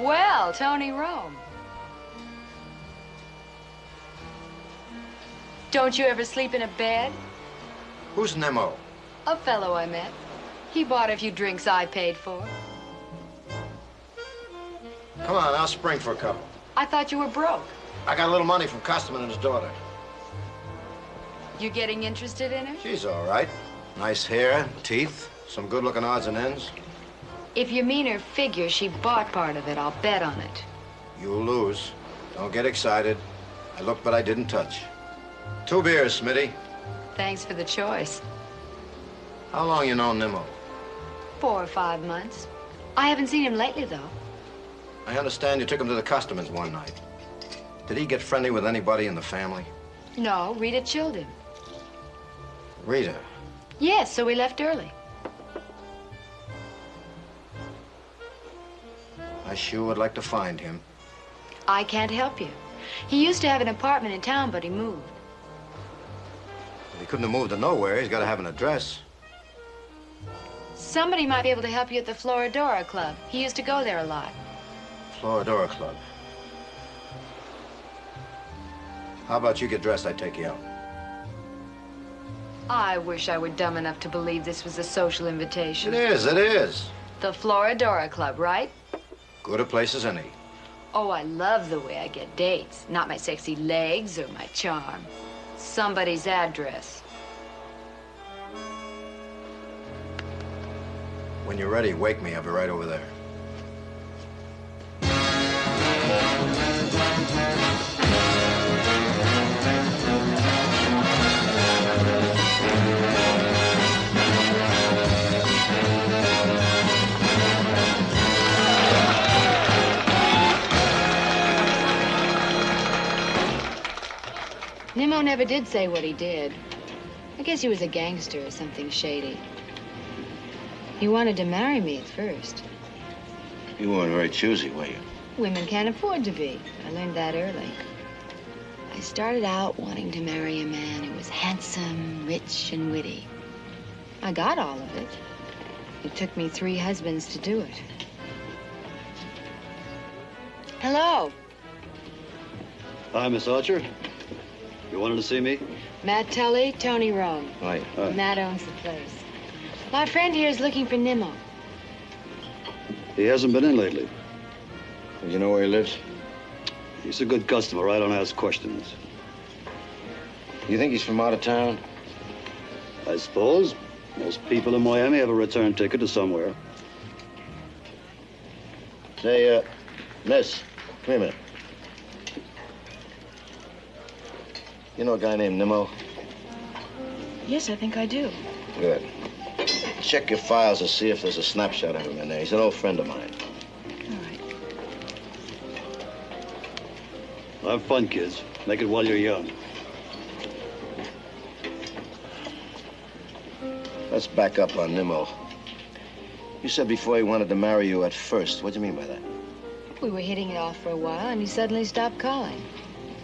Well, Tony Rome. Don't you ever sleep in a bed? Who's Nemo? A fellow I met. He bought a few drinks I paid for. Come on, I'll spring for a couple. I thought you were broke. I got a little money from Costerman and his daughter. You getting interested in her? She's all right. Nice hair, teeth, some good-looking odds and ends. If you mean her figure, she bought part of it. I'll bet on it. You'll lose. Don't get excited. I looked, but I didn't touch. 2 beers, Smitty. Thanks for the choice. How long you known Nemo? 4 or 5 months. I haven't seen him lately, though. I understand you took him to the Costermans one night. Did he get friendly with anybody in the family? No, Rita chilled him. Rita? Yes, so we left early. I sure would like to find him. I can't help you. He used to have an apartment in town, but he moved. He couldn't have moved to nowhere. He's got to have an address. Somebody might be able to help you at the Floridora Club. He used to go there a lot. Floridora Club. How about you get dressed? I take you out. I wish I were dumb enough to believe this was a social invitation. It is, it is. The Floridora Club, right? Good a place as any. Oh, I love the way I get dates. Not my sexy legs or my charm. Somebody's address. When you're ready, wake me. I'll be right over there. Nemo never did say what he did. I guess he was a gangster or something shady. He wanted to marry me at first. You weren't very choosy, were you? Women can't afford to be. I learned that early. I started out wanting to marry a man who was handsome, rich, and witty. I got all of it. It took me 3 husbands to do it. Hello. Hi, Miss Archer. You wanted to see me? Matt Tully, Tony Rome. Hi. Matt owns the place. My friend here is looking for Nemo. He hasn't been in lately. You know where he lives? He's a good customer. I don't ask questions. You think he's from out of town? I suppose. Most people in Miami have a return ticket to somewhere. Say, miss, come here a minute. You know a guy named Nemo? Yes, I think I do. Good. Check your files to see if there's a snapshot of him in there. He's an old friend of mine. Have fun, kids. Make it while you're young. Let's back up on Nemo. You said before he wanted to marry you at first. What do you mean by that? We were hitting it off for a while, and he suddenly stopped calling.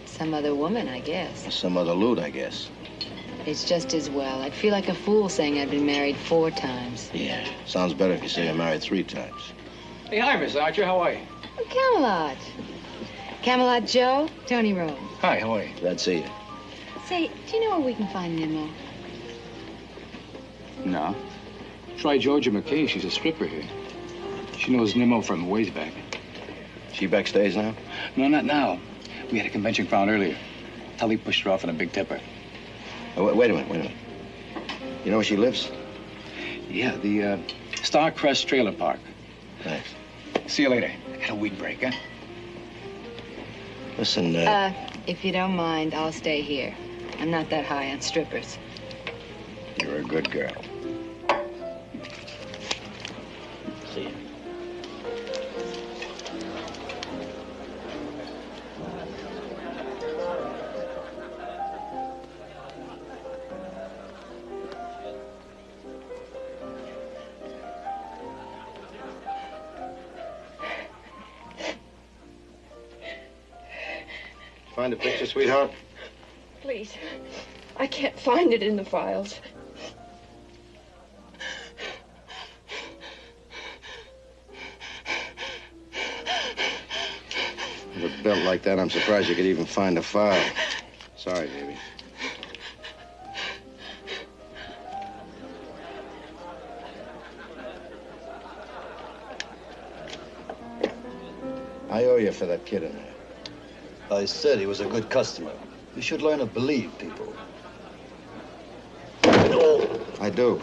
Some other woman, I guess. Some other loot, I guess. It's just as well. I'd feel like a fool saying I'd been married 4 times. Yeah. Sounds better if you say you're married 3 times. Hey, hi, Miss Archer. How are you? Oh, Camelot. Camelot Joe, Tony Rome. Hi, how are you? Glad to see you. Say, do you know where we can find Nemo? No. Try Georgia McKay. She's a stripper here. She knows Nemo from ways back. She backstage now? No, not now. We had a convention crowd earlier. Tully pushed her off in a big tipper. Oh, wait a minute. You know where she lives? Yeah, the Starcrest Trailer Park. Thanks. See you later. I got a weed break, huh? Listen, if you don't mind, I'll stay here. I'm not that high on strippers. You're a good girl. See you. Find a picture, sweetheart? Please. I can't find it in the files. With a belt like that, I'm surprised you could even find a file. Sorry, baby. I owe you for that kid in there. I said he was a good customer. You should learn to believe people. I do.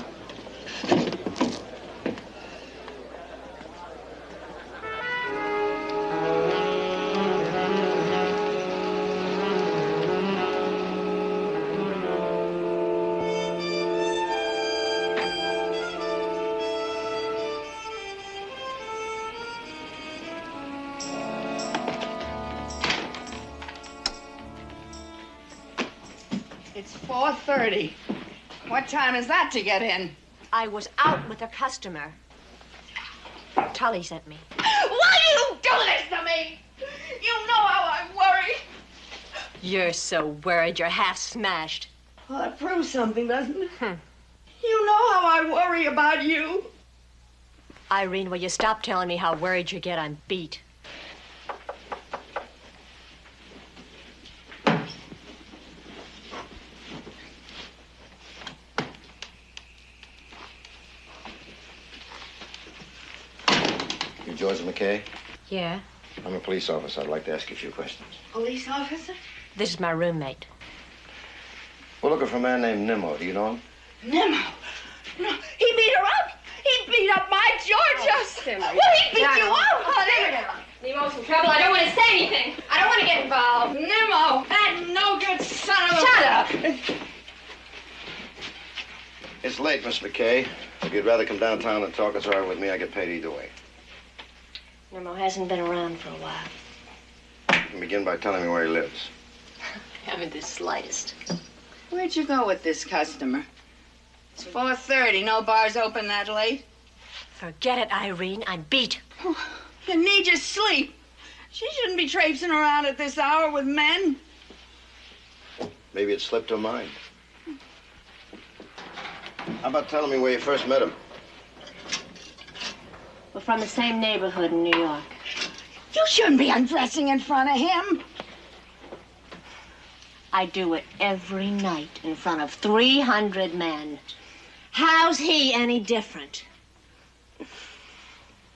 It's 4:30. What time is that to get in? I was out with a customer. Tully sent me. Why do you do this to me? You know how I worry. You're so worried you're half smashed. Well, that proves something, doesn't it? You know how I worry about you. Irene, will you stop telling me how worried you get? I'm beat. You George McKay? Yeah? I'm a police officer. I'd like to ask you a few questions. Police officer? This is my roommate. We're looking for a man named Nemo. Do you know him? Nemo. No, he beat her up. He beat up my Georgia. Simmer. Well, he beat you up, honey. Nemo's in trouble. I don't want to say anything. I don't want to get involved. Nemo, that no good son of a... Shut up. It's late, Miss McKay. If you'd rather come downtown and talk, it's all right with me. I get paid either way. Nemo hasn't been around for a while. You can begin by telling me where he lives. I haven't the slightest. Where'd you go with this customer? It's 4:30. No bars open that late. Forget it, Irene. I'm beat. Oh, you need your sleep. She shouldn't be traipsing around at this hour with men. Maybe it slipped her mind. How about telling me where you first met him? We're from the same neighborhood in New York. You shouldn't be undressing in front of him. I do it every night in front of 300 men. How's he any different?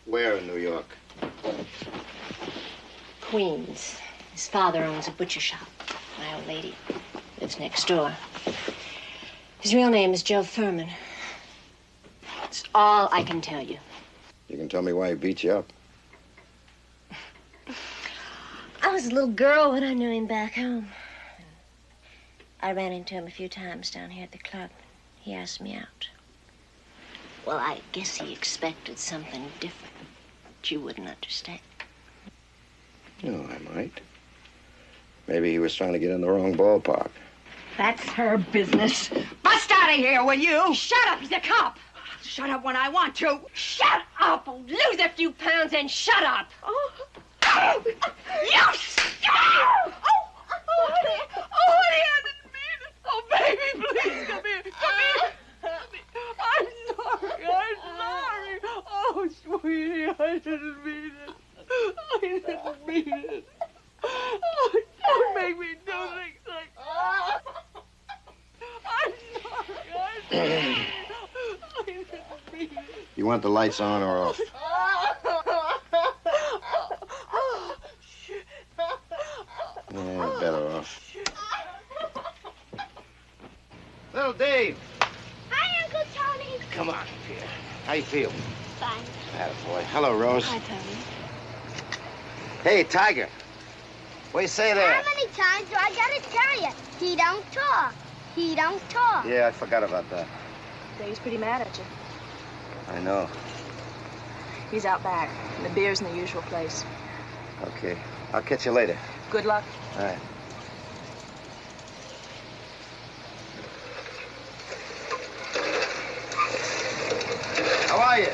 Where in New York? Queens. His father owns a butcher shop. My old lady lives next door. His real name is Joe Furman. That's all I can tell you. You can tell me why he beat you up. I was a little girl when I knew him back home. I ran into him a few times down here at the club. He asked me out. Well, I guess he expected something different that you wouldn't understand. No, I might. Maybe he was trying to get in the wrong ballpark. That's her business. Bust out of here, will you? Shut up, he's a cop. Shut up when I want to. Shut up! Lose a few pounds and shut up! Oh, you stop! Oh, honey, I didn't mean it. Oh, baby, please, come here. Come here. I'm sorry. Oh, sweetie, I didn't mean it. I didn't mean it. Oh, don't make me do things like that. I'm sorry. I didn't mean it. You want the lights on or off? Yeah, better off. Little Dave. Hi, Uncle Tony. Come on, here. How you feel? Fine. Attaboy. Hello, Rose. Hi, Tony. Hey, Tiger. What do you say there? How many times do I gotta tell you? He don't talk. He don't talk. Yeah, I forgot about that. Dave's pretty mad at you. I know. He's out back, and the beer's in the usual place. Okay. I'll catch you later. Good luck. All right. How are you?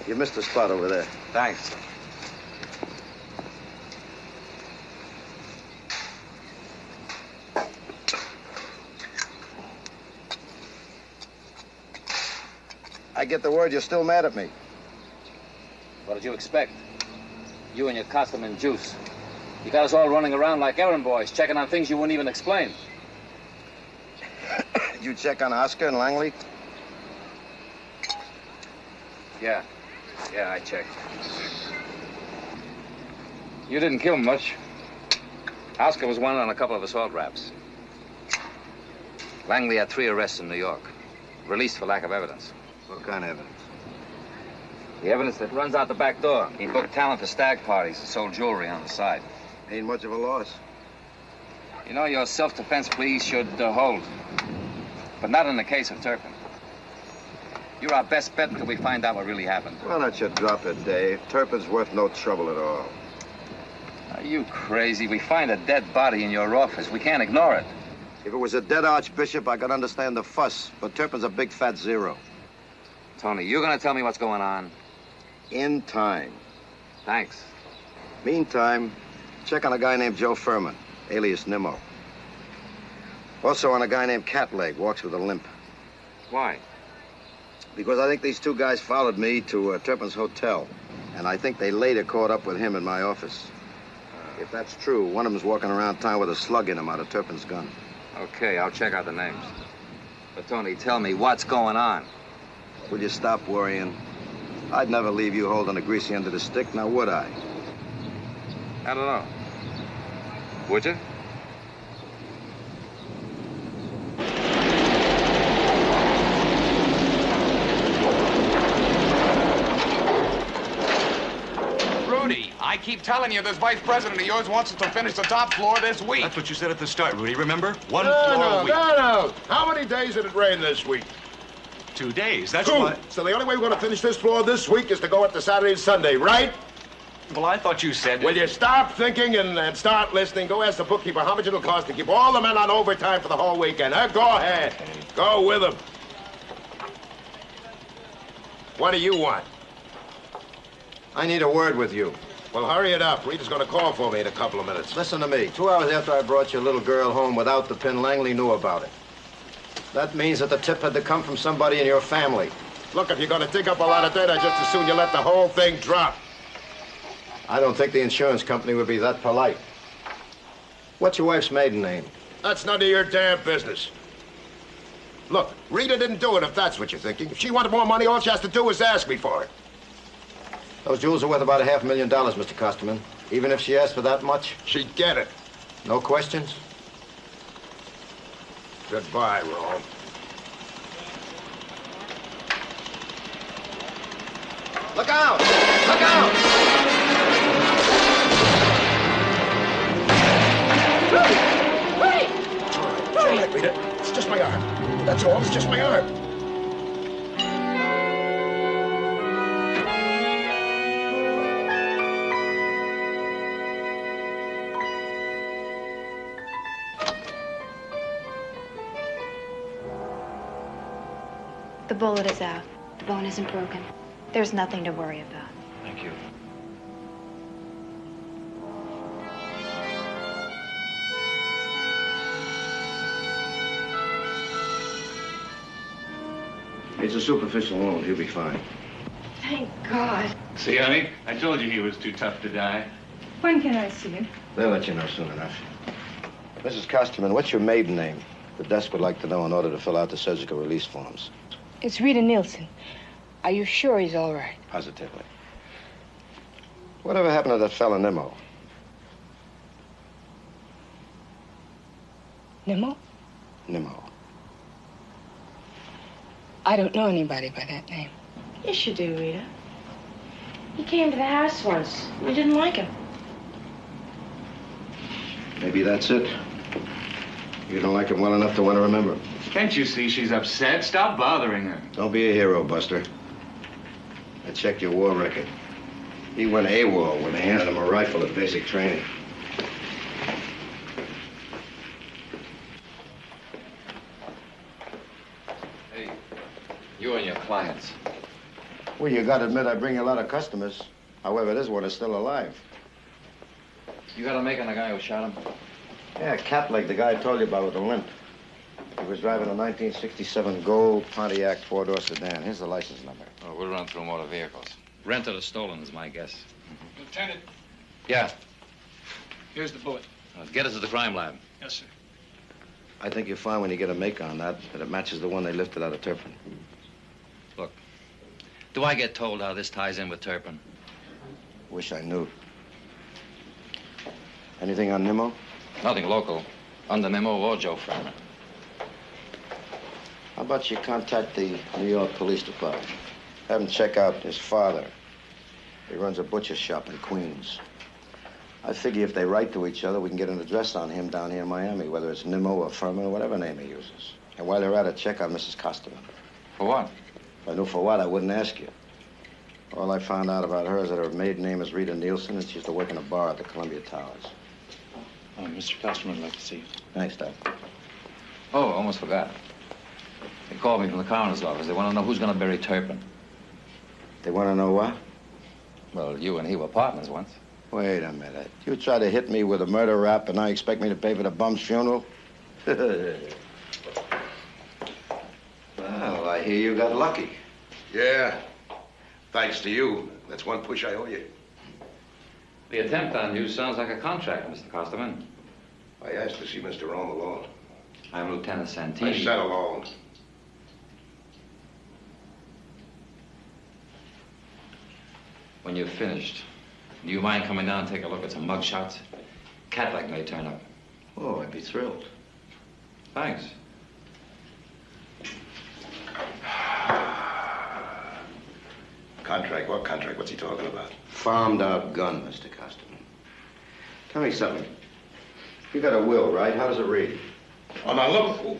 You missed the spot over there. Thanks. I get the word you're still mad at me. What did you expect? You and your costume and juice. You got us all running around like errand boys, checking on things you wouldn't even explain. Did you check on Oscar and Langley? Yeah, I checked. You didn't kill much. Oscar was wanted on a couple of assault raps. Langley had 3 arrests in New York. Released for lack of evidence. What kind of evidence? The evidence that runs out the back door. He booked talent for stag parties and sold jewelry on the side. Ain't much of a loss. You know, your self-defense plea should hold. But not in the case of Turpin. You're our best bet until we find out what really happened. Why don't you drop it, Dave? Turpin's worth no trouble at all. Are you crazy? We find a dead body in your office. We can't ignore it. If it was a dead archbishop, I could understand the fuss. But Turpin's a big fat zero. Tony, you're gonna tell me what's going on? In time. Thanks. Meantime, check on a guy named Joe Furman, alias Nemo. Also on a guy named Catleg, walks with a limp. Why? Because I think these two guys followed me to Turpin's hotel. And I think they later caught up with him in my office. If that's true, one of them's walking around town with a slug in him out of Turpin's gun. Okay, I'll check out the names. But Tony, tell me, what's going on? Will you stop worrying? I'd never leave you holding the greasy end of the stick, now would I? I don't know. Would you? Rudy, I keep telling you this vice president of yours wants us to finish the top floor this week. That's what you said at the start, Rudy, remember? One No, floor no, a week. no. How many days did it rain this week? 2 days, that's 2. why. So the only way we're going to finish this floor this week is to go up to Saturday and Sunday, right? Well, I thought you said... Will you stop thinking and start listening? Go ask the bookkeeper how much it'll cost to keep all the men on overtime for the whole weekend, huh? Go ahead. Go with them. What do you want? I need a word with you. Well, hurry it up. Rita's going to call for me in a couple of minutes. Listen to me. 2 hours after I brought your little girl home without the pin, Langley knew about it. That means that the tip had to come from somebody in your family. Look, if you're going to dig up a lot of dirt, I'd just as soon you let the whole thing drop. I don't think the insurance company would be that polite. What's your wife's maiden name? That's none of your damn business. Look, Rita didn't do it if that's what you're thinking. If she wanted more money, all she has to do is ask me for it. Those jewels are worth about $500,000, Mr. Costerman. Even if she asked for that much? She'd get it. No questions? Goodbye, Ron. Look out! Look out! Rudy! It's all right, Rita. It's just my arm. That's all. It's just my arm. The bullet is out. The bone isn't broken. There's nothing to worry about. Thank you. It's a superficial wound. He'll be fine. Thank God. See, honey? I told you he was too tough to die. When can I see him? They'll let you know soon enough. Mrs. Costerman, what's your maiden name? The desk would like to know in order to fill out the surgical release forms. It's Rita Nielsen. Are you sure he's all right? Positively. Whatever happened to that fella Nemo? Nemo? Nemo. I don't know anybody by that name. Yes, you do, Rita. He came to the house once. We didn't like him. Maybe that's it. You don't like him well enough to want to remember him. Can't you see she's upset? Stop bothering her. Don't be a hero, Buster. I checked your war record. He went AWOL when they handed him a rifle at basic training. Hey, you and your clients. Well, you gotta admit I bring you a lot of customers. However, this one is still alive. You got a make on the guy who shot him? Yeah, Catleg, the guy I told you about with the limp. He was driving a 1967 gold Pontiac four-door sedan. Here's the license number. Oh, we'll run through motor vehicles. Rented or stolen is my guess. Lieutenant, Yeah. here's the bullet. Get us to the crime lab. Yes, sir. I think you'll find when you get a make on that it matches the one they lifted out of Turpin. Look, do I get told how this ties in with Turpin? Wish I knew. Anything on Nemo? Nothing local. Under Nemo or Joe Furman. How about you contact the New York Police Department? Have him check out his father. He runs a butcher shop in Queens. I figure if they write to each other, we can get an address on him down here in Miami, whether it's Nemo or Furman or whatever name he uses. And while they're at it, check out Mrs. Costerman. For what? If I knew for what, I wouldn't ask you. All I found out about her is that her maiden name is Rita Nielsen, and she used to work in a bar at the Columbia Towers. Mr. Costerman would like to see you. Thanks, Doc. Oh, almost forgot. They called me from the coroner's office. They want to know who's going to bury Turpin. They want to know what? Well, you and he were partners once. Wait a minute. You try to hit me with a murder rap, and now you expect me to pay for the bum's funeral? Well, I hear you got lucky. Yeah. Thanks to you. That's one push I owe you. The attempt on you sounds like a contract, Mr. Costerman. I asked to see Mr. Rome alone. I'm Lieutenant Santini. I said alone. When you're finished, do you mind coming down and take a look at some mug shots? Cadillac may turn up. Oh, I'd be thrilled. Thanks. Contract? What contract? What's he talking about? Farmed out gun, Mr. Costerman. Tell me something. You got a will, right? How does it read? Oh, now look, fool.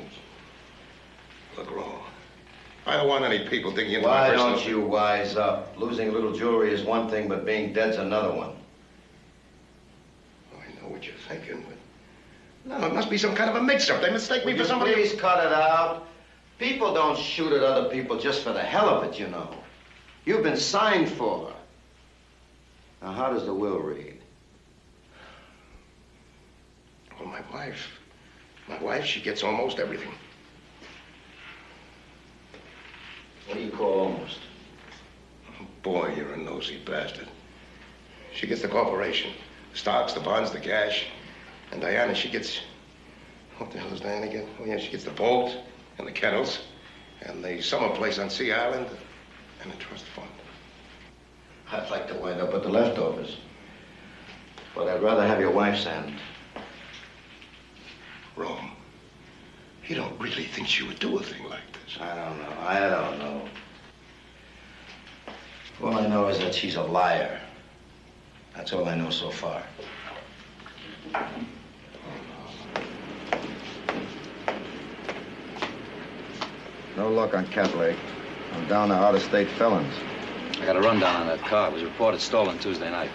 Look, Rome. I don't want any people digging into Why my personal... don't you wise up? Losing a little jewelry is one thing, but being dead's another one. I know what you're thinking, but... No, it must be some kind of a mix-up. They mistake me for somebody... Please cut it out. People don't shoot at other people just for the hell of it, you know. You've been signed for. Now, how does the will read? Well, my wife, she gets almost everything. What do you call almost? Oh, boy, you're a nosy bastard. She gets the corporation. The stocks, the bonds, the cash. And Diana, she gets... What the hell is Diana again? Oh, yeah, she gets the boat and the kennels and the summer place on Sea Island and the trust fund. I'd like to wind up with the leftovers. But I'd rather have your wife's end. Rome, you don't really think she would do a thing like this? I don't know. All I know is that she's a liar. That's all I know so far. No luck on Cat Lake. I'm down to out-of-state felons. I got a rundown on that car. It was reported stolen Tuesday night.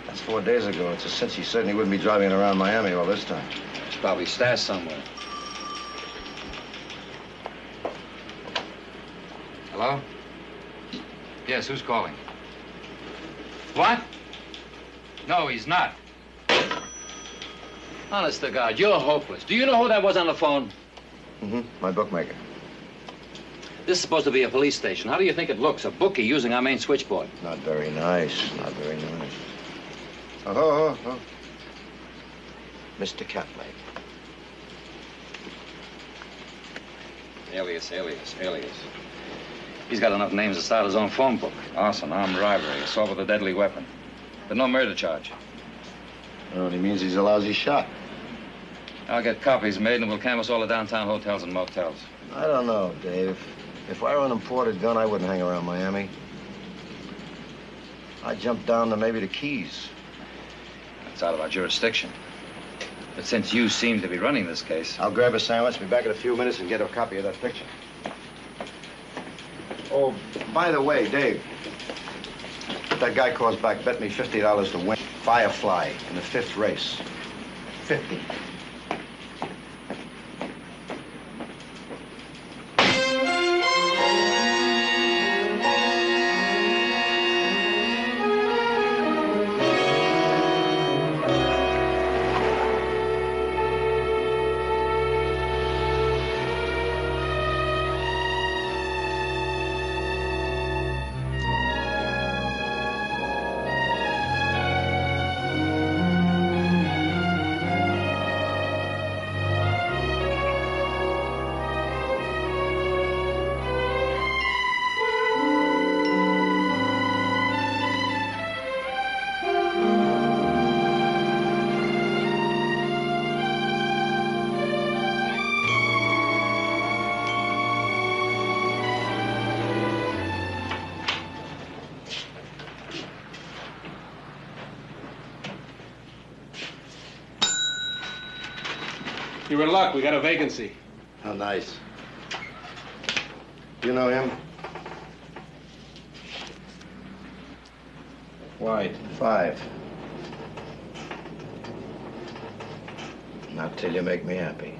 That's 4 days ago. It's a cinch he certainly wouldn't be driving it around Miami all this time. It's probably stashed somewhere. Hello? Yes, who's calling? What? No, he's not. Honest to God, you're hopeless. Do you know who that was on the phone? Mm-hmm. My bookmaker. This is supposed to be a police station. How do you think it looks? A bookie using our main switchboard. Not very nice. Not very nice. Oh. Mr. Catlake. Alias. He's got enough names to start his own phone book. Arson, armed robbery, assault with a deadly weapon. But no murder charge. That only means he's a lousy shot. I'll get copies made and we'll canvass all the downtown hotels and motels. I don't know, Dave. If I were an imported gun, I wouldn't hang around Miami. I'd jump down to maybe the Keys. It's out of our jurisdiction. But since you seem to be running this case... I'll grab a sandwich, be back in a few minutes, and get a copy of that picture. Oh, by the way, Dave. That guy calls back, bet me $50 to win Firefly in the 5th race. 50. You're in luck. We got a vacancy. How nice. You know him? White. 5. Not till you make me happy.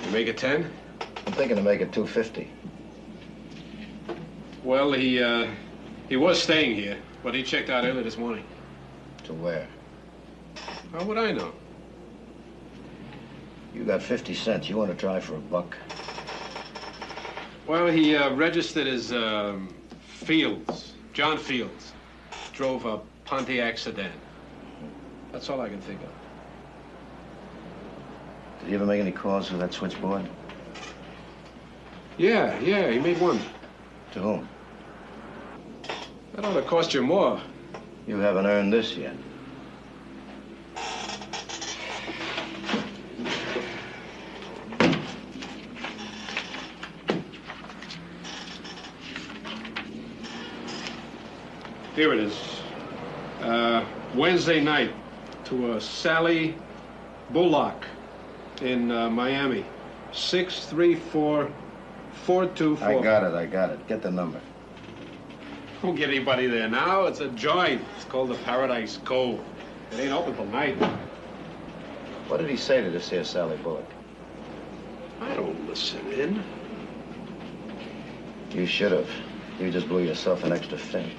You make it 10? I'm thinking to make it 250. Well, he was staying here, but he checked out early this morning. To where? How would I know? You got 50 cents. You want to try for $1? Well, he registered as Fields, John Fields. Drove a Pontiac sedan. That's all I can think of. Did he ever make any calls with that switchboard? Yeah, he made one. To whom? That ought to cost you more. You haven't earned this yet. Here it is. Wednesday night to a Sally Bullock in Miami. 634-424. I got it. Get the number. Don't get anybody there now. It's a joint. It's called the Paradise Cove. It ain't open till night. What did he say to this here Sally Bullock? I don't listen in. You should have. You just blew yourself an extra fin.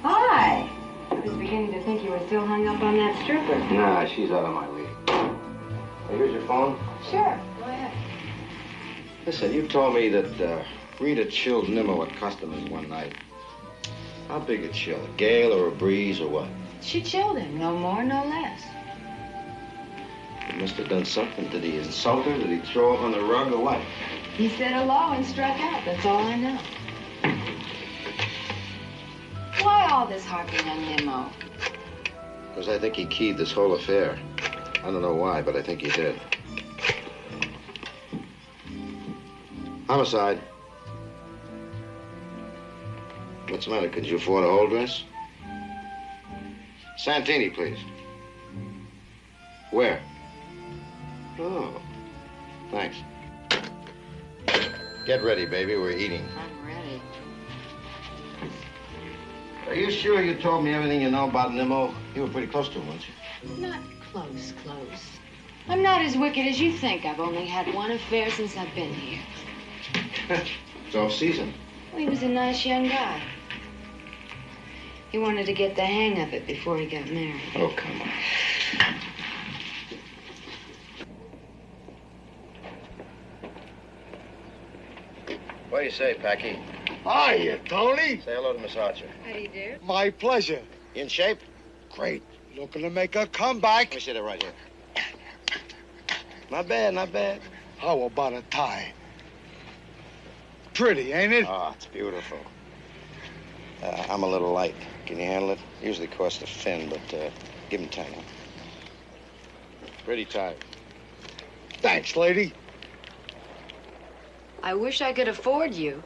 Hi. I was beginning to think you were still hung up on that stripper. Nah, she's out of my league. Hey, here's your phone. Sure, go ahead. Listen, you told me that Rita chilled Nemo at customers one night. How big a chill? A gale or a breeze or what? She chilled him, no more, no less. He must have done something. Did he insult her? Did he throw her on the rug or what? He said hello and struck out, that's all I know. Why all this harping on Nemo? Because I think he keyed this whole affair. I don't know why, but I think he did. Homicide. What's the matter? Could you afford a whole dress? Santini, please. Where? Oh, thanks. Get ready, baby. We're eating. I'm ready. Are you sure you told me everything you know about Nemo? You were pretty close to him, weren't you? Not close. I'm not as wicked as you think. I've only had one affair since I've been here. It's off season. Well, he was a nice young guy. He wanted to get the hang of it before he got married. Oh, come on. What do you say, Packy? Hiya, Tony. Say hello to Miss Archer. How do you do? My pleasure. You in shape? Great. Looking to make a comeback. Let me sit it right here. Not bad, not bad. How about a tie? Pretty, ain't it? Oh, it's beautiful. I'm a little light. Can you handle it? Usually costs a fin, but give him 10. Huh? Pretty tight. Thanks, lady. I wish I could afford you.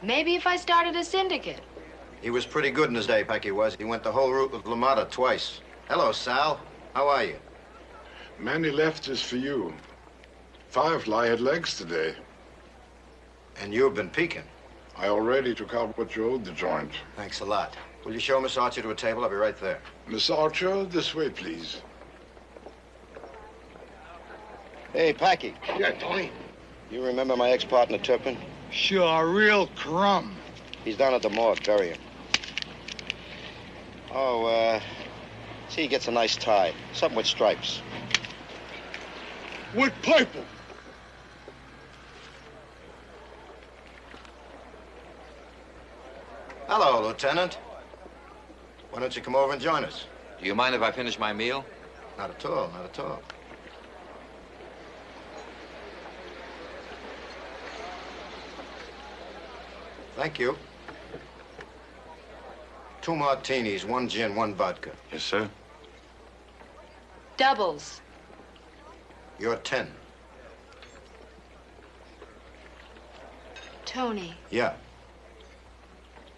Maybe if I started a syndicate. He was pretty good in his day, Packy was. He went the whole route with LaMotta twice. Hello, Sal. How are you? Manny left this for you. Firefly had legs today. And you've been peeking. I already took out what you owed the joint. Thanks a lot. Will you show Miss Archer to a table? I'll be right there. Miss Archer, this way, please. Hey, Packy. Yeah, Tony. You remember my ex-partner, Turpin? Sure, real crumb. He's down at the morgue. Bury him. Oh, see, he gets a nice tie. Something with stripes. With purple. Hello, Lieutenant. Why don't you come over and join us? Do you mind if I finish my meal? Not at all, not at all. Thank you. 2 martinis, 1 gin, 1 vodka. Yes, sir. Doubles. You're 10. Tony, Yeah.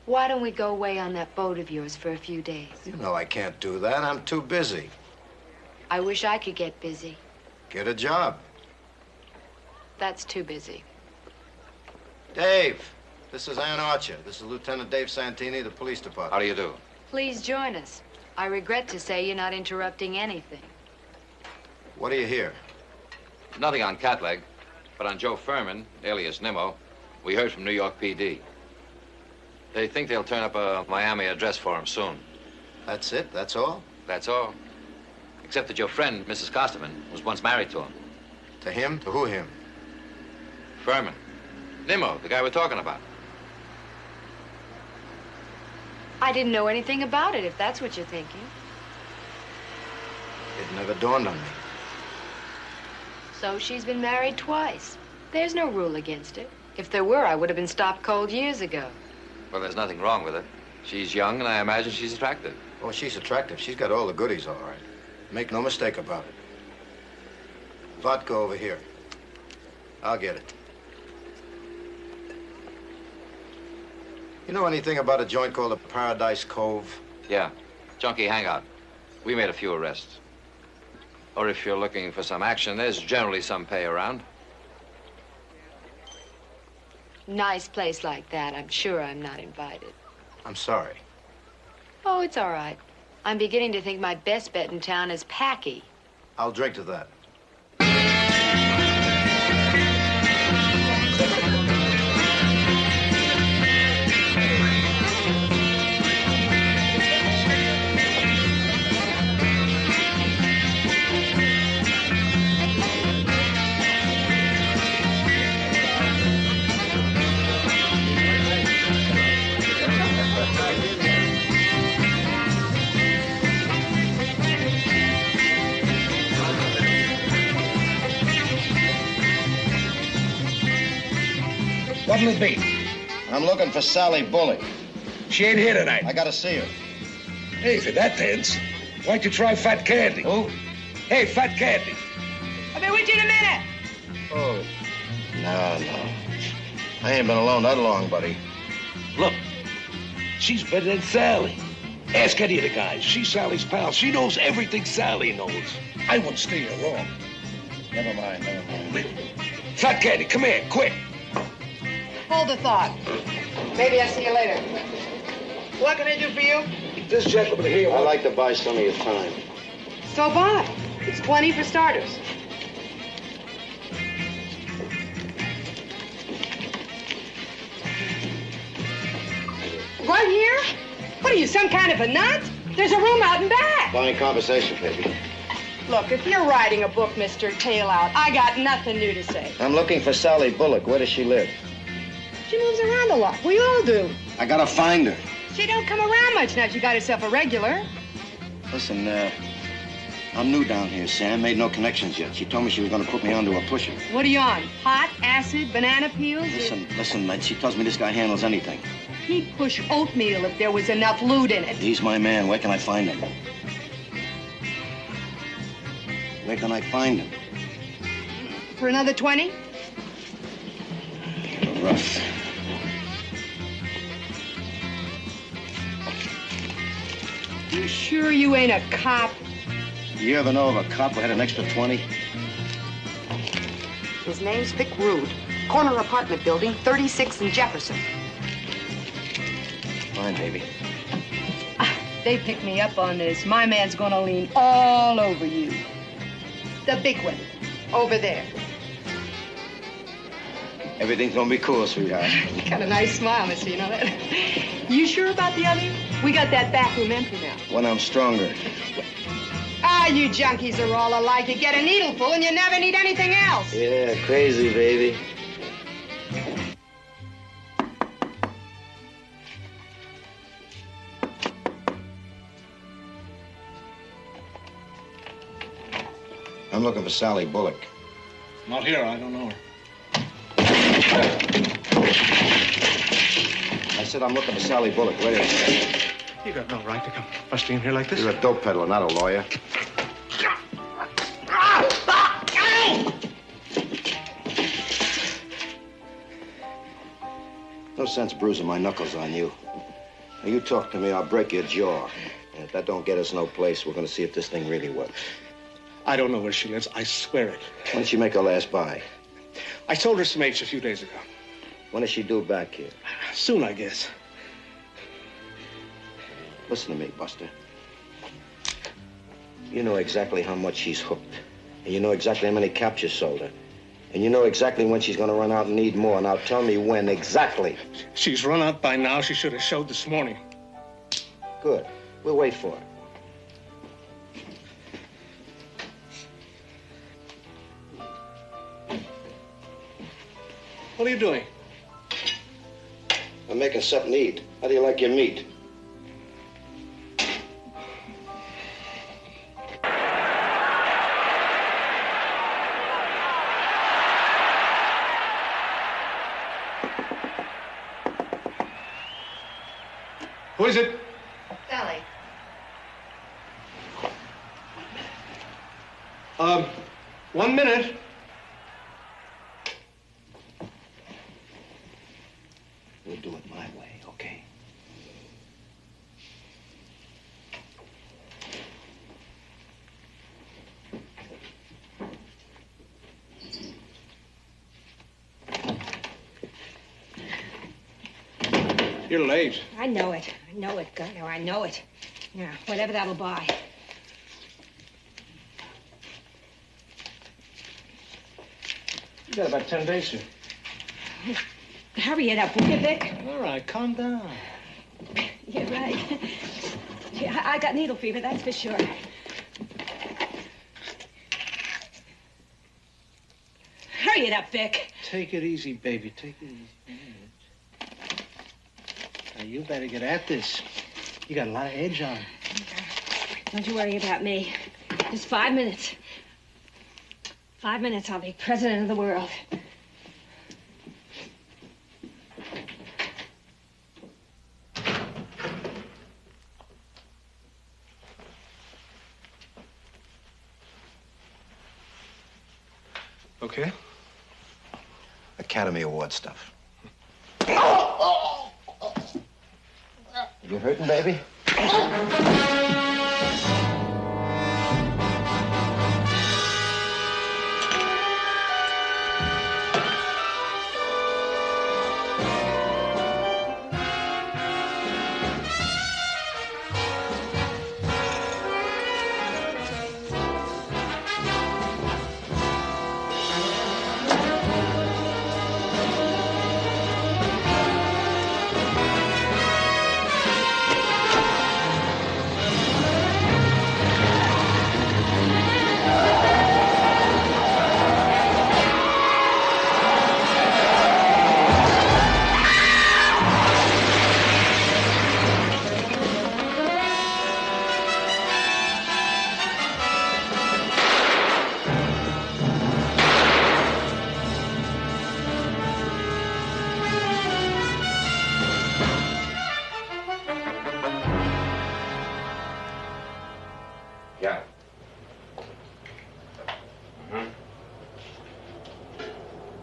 why don't we go away on that boat of yours for a few days? You know I can't do that. I'm too busy. I wish I could get busy. Get a job. That's too busy. Dave, this is Ann Archer. This is Lieutenant Dave Santini, the police department. How do you do? Please join us. I regret to say you're not interrupting anything. What do you hear? Nothing on Catleg, but on Joe Furman, alias Nemo. We heard from New York PD. They think they'll turn up a Miami address for him soon. That's it? That's all? That's all. Except that your friend, Mrs. Costerman, was once married to him. To him? To who him? Furman. Nemo, the guy we're talking about. I didn't know anything about it, if that's what you're thinking. It never dawned on me. So she's been married twice. There's no rule against it. If there were, I would have been stopped cold years ago. Well, there's nothing wrong with her. She's young, and I imagine she's attractive. Oh, she's attractive. She's got all the goodies, all right. Make no mistake about it. Vodka over here. I'll get it. You know anything about a joint called the Paradise Cove? Yeah, junkie hangout. We made a few arrests. Or if you're looking for some action, there's generally some pay around. Nice place like that. I'm sure I'm not invited. I'm sorry. Oh, it's all right. I'm beginning to think my best bet in town is Packy. I'll drink to that. What'll it be? I'm looking for Sally Bullock. She ain't here tonight. I gotta see her. Hey, if you're that tense, why don't you try Fat Candy? Who? Hey, Fat Candy. I'll be with you in a minute. Oh. No. I ain't been alone that long, buddy. Look, she's better than Sally. Ask any of the guys. She's Sally's pal. She knows everything Sally knows. I won't steer you wrong. Never mind. Fat Candy, come here, quick. Hold the thought. Maybe I'll see you later. What can I do for you? This gentleman here... I'd like to buy some of your time. So buy. It's 20 for starters. Right here? What are you, some kind of a nut? There's a room out in back. Buying conversation, baby. Look, if you're writing a book, Mr. Tail-Out, I got nothing new to say. I'm looking for Sally Bullock. Where does she live? She moves around a lot. We all do. I gotta find her. She don't come around much now she got herself a regular. Listen, I'm new down here, Sam. Made no connections yet. She told me she was gonna put me onto a pusher. What are you on? Hot, acid, banana peels? Listen, mate. She tells me this guy handles anything. He'd push oatmeal if there was enough lewd in it. He's my man. Where can I find him? Where can I find him? For another 20? Rough. You sure you ain't a cop? You ever know of a cop who had an extra 20? His name's Vic Rude. Corner apartment building, 36 and Jefferson. Fine, baby. They picked me up on this. My man's gonna lean all over you. The big one. Over there. Everything's gonna be cool, sweetheart. You got a nice smile, mister, you know that? You sure about the other? We got that back room empty now. When I'm stronger. Ah, you junkies are all alike. You get a needleful and you never need anything else. Yeah, crazy, baby. I'm looking for Sally Bullock. Not here. I don't know her. I said I'm looking for Sally Bullock. Where is she? You got no right to come busting in here like this. You're a dope peddler, not a lawyer. No sense bruising my knuckles on you. Now, you talk to me, I'll break your jaw. And if that don't get us no place, we're gonna see if this thing really works. I don't know where she lives. I swear it. When did she make her last buy? I sold her some H a few days ago. When does she due back here? Soon, I guess. Listen to me, Buster. You know exactly how much she's hooked. And you know exactly how many caps you sold her. And you know exactly when she's gonna run out and need more. Now tell me when exactly. She's run out by now. She should have showed this morning. Good. We'll wait for her. What are you doing? I'm making something to eat. How do you like your meat? Who is it? Sally. 1 minute. We'll do it my way, okay? You're late. I know it. I know it, Gunner. I know it. Yeah, whatever that'll buy. You got about 10 days here. Hurry it up, will you, Vic? All right, calm down. You're right. Yeah, I got needle fever, that's for sure. Hurry it up, Vic. Take it easy, baby. Take it easy. Now, you better get at this. You got a lot of edge on. Don't you worry about me. Just 5 minutes. 5 minutes, I'll be president of the world. Okay. Academy Award stuff. You hurting, baby?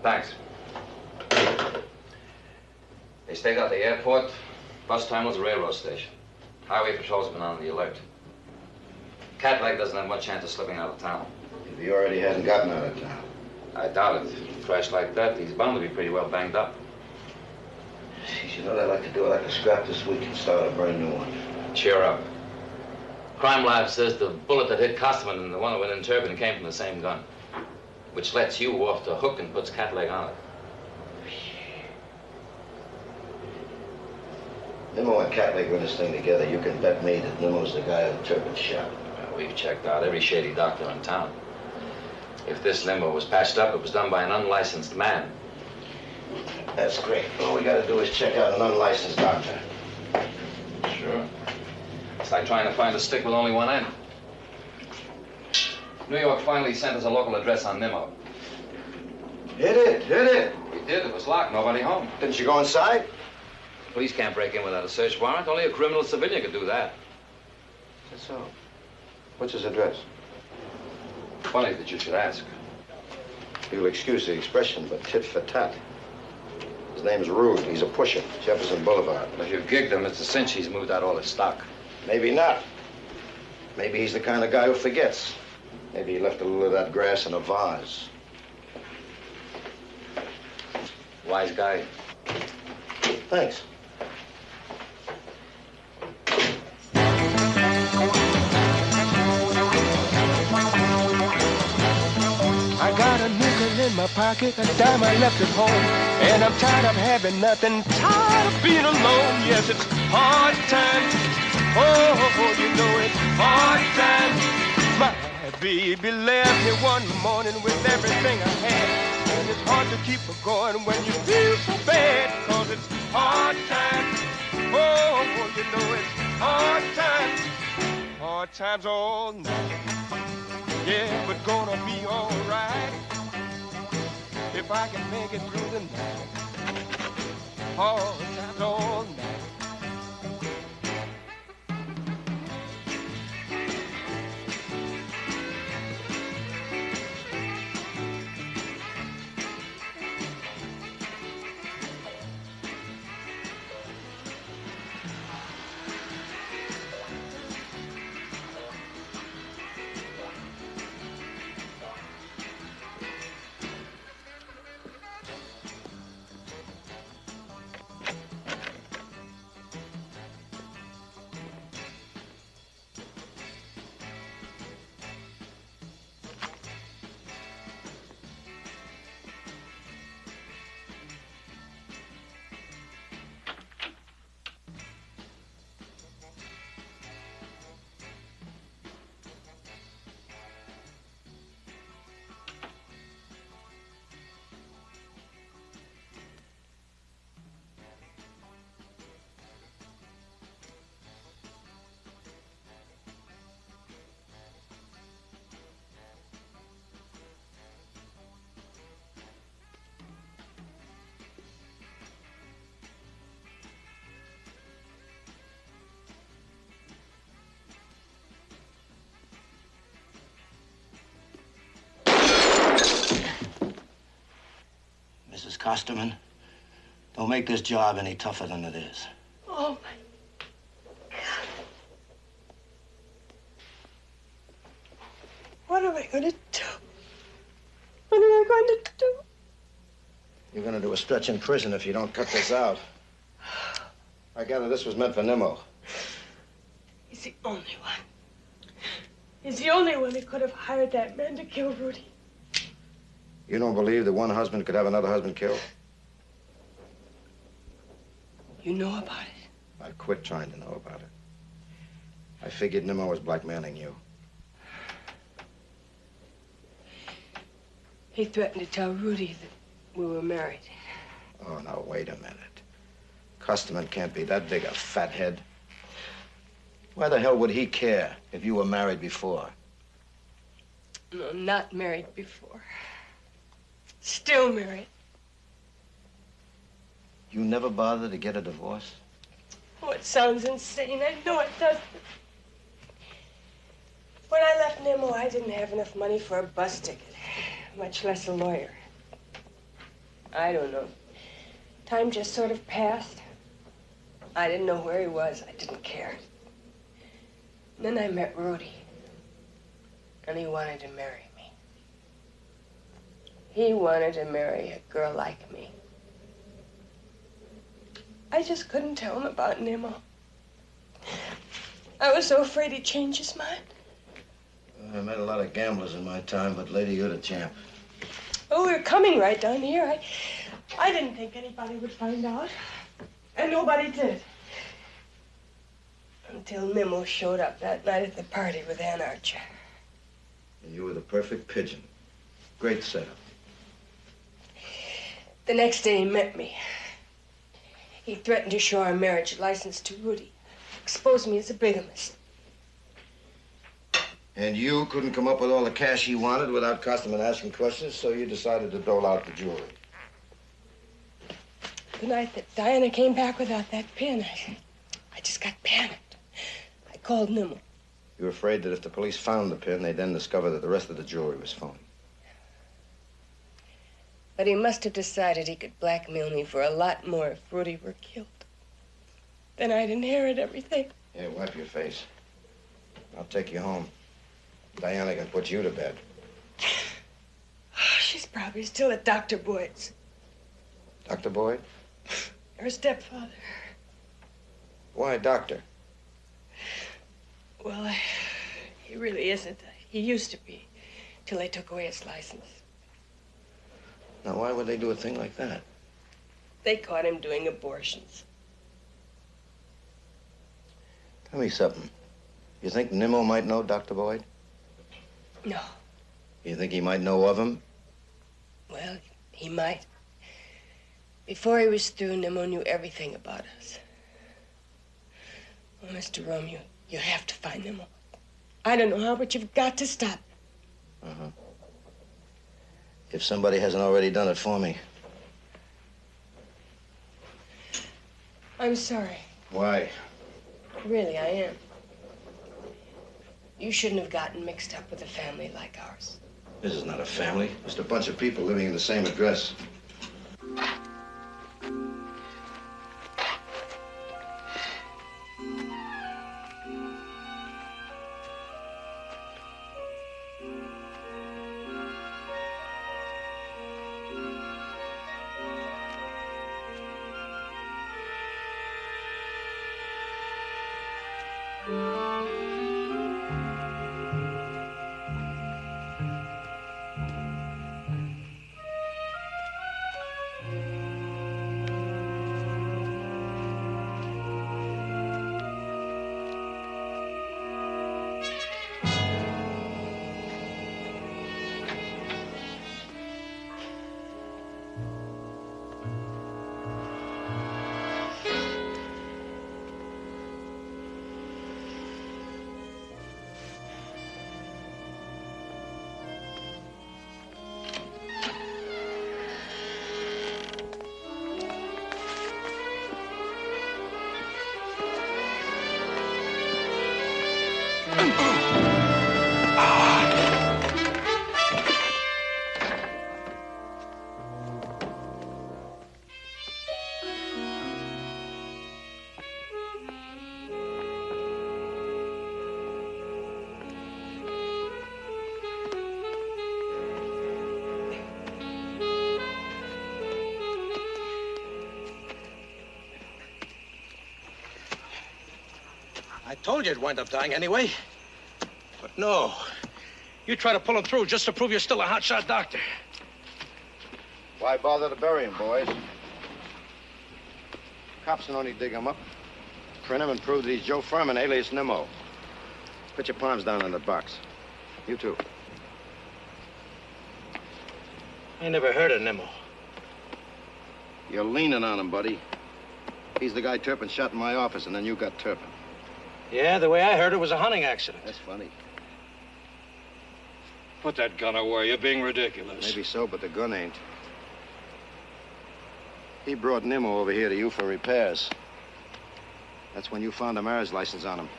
Thanks. They stayed at the airport, bus terminals, the railroad station. Highway patrol's been on the alert. Cat Leg doesn't have much chance of slipping out of town. If he already hasn't gotten out of town. I doubt it. A crash like that, he's bound to be pretty well banged up. Geez, you know what I'd like to do? I'd like to scrap this week and start a brand new one. Cheer up. Crime Lab says the bullet that hit Costerman and the one that went in Turpin came from the same gun, which lets you off the hook and puts Cat Leg on it. Nemo and Cat Leg run this thing together. You can bet me that Nemo's the guy who Turpin shot. Well, we've checked out every shady doctor in town. If this limo was patched up, it was done by an unlicensed man. That's great. All we gotta do is check out an unlicensed doctor. Sure. It's like trying to find a stick with only one end. New York finally sent us a local address on Nemo. Hit it. We did. It was locked. Nobody home. Didn't you go inside? The police can't break in without a search warrant. Only a criminal civilian could do that. That's so. What's his address? Funny that you should ask. You'll excuse the expression, but tit for tat. His name's Rudy. He's a pusher. Jefferson Boulevard. Well, if you've gigged him, it's a cinch he's moved out all his stock. Maybe not. Maybe he's the kind of guy who forgets. Maybe he left a little of that grass in a vase. Wise guy. Thanks. I got a nickel in my pocket, a dime I left at home. And I'm tired of having nothing, tired of being alone. Yes, it's hard times. Oh, you know it's hard times. My baby left me one morning with everything I had. And it's hard to keep her going when you feel so bad. Cause it's hard times. Oh, you know it's hard times. Hard times all night. Yeah, but gonna be alright if I can make it through the night. Hard times all night. Mrs. Costerman, don't make this job any tougher than it is. Oh, my God. What am I going to do? What am I going to do? You're gonna do a stretch in prison if you don't cut this out. I gather this was meant for Nemo. He's the only one. He's the only one who could have hired that man to kill Rudy. You don't believe that one husband could have another husband killed? You know about it? I quit trying to know about it. I figured Nemo was blackmailing you. He threatened to tell Rudy that we were married. Oh, now, wait a minute. Costerman can't be that big a fathead. Why the hell would he care if you were married before? No, not married before. Still married. You never bothered to get a divorce? Oh, it sounds insane. I know it does. When I left Nemo, I didn't have enough money for a bus ticket, much less a lawyer. I don't know. Time just sort of passed. I didn't know where he was. I didn't care. And then I met Rudy, and he wanted to marry me. He wanted to marry a girl like me. I just couldn't tell him about Nemo. I was so afraid he'd change his mind. I met a lot of gamblers in my time, but lady, you're the champ. Oh, we were coming right down here. I didn't think anybody would find out. And nobody did. Until Nemo showed up that night at the party with Ann Archer. And you were the perfect pigeon. Great setup. The next day he met me. He threatened to show our marriage license to Rudy. Exposed me as a bigamist. And you couldn't come up with all the cash he wanted without Costerman asking questions, so you decided to dole out the jewelry. The night that Diana came back without that pin, I just got panicked. I called Nemo. You were afraid that if the police found the pin, they'd then discover that the rest of the jewelry was phony. But he must have decided he could blackmail me for a lot more if Rudy were killed. Then I'd inherit everything. Here, wipe your face. I'll take you home. Diana can put you to bed. She's probably still at Dr. Boyd's. Dr. Boyd? Her stepfather. Why doctor? Well, he really isn't. He used to be, till they took away his license. Now, why would they do a thing like that? They caught him doing abortions. Tell me something. You think Nemo might know Dr. Boyd? No. You think he might know of him? Well, he might. Before he was through, Nemo knew everything about us. Oh, Mr. Romeo, you have to find Nemo. I don't know how, but you've got to stop. Uh-huh. If somebody hasn't already done it for me. I'm sorry. Why? Really, I am. You shouldn't have gotten mixed up with a family like ours. This is not a family. Just a bunch of people living in the same address. I told you it'd wind up dying anyway. But no. You try to pull him through just to prove you're still a hotshot doctor. Why bother to bury him, boys? Cops can only dig him up, print him, and prove that he's Joe Furman, alias Nemo. Put your palms down on the box. You too. I never heard of Nemo. You're leaning on him, buddy. He's the guy Turpin shot in my office, and then you got Turpin. Yeah, the way I heard it was a hunting accident. That's funny. Put that gun away. You're being ridiculous. Maybe so, but the gun ain't. He brought Nemo over here to you for repairs. That's when you found a marriage license on him.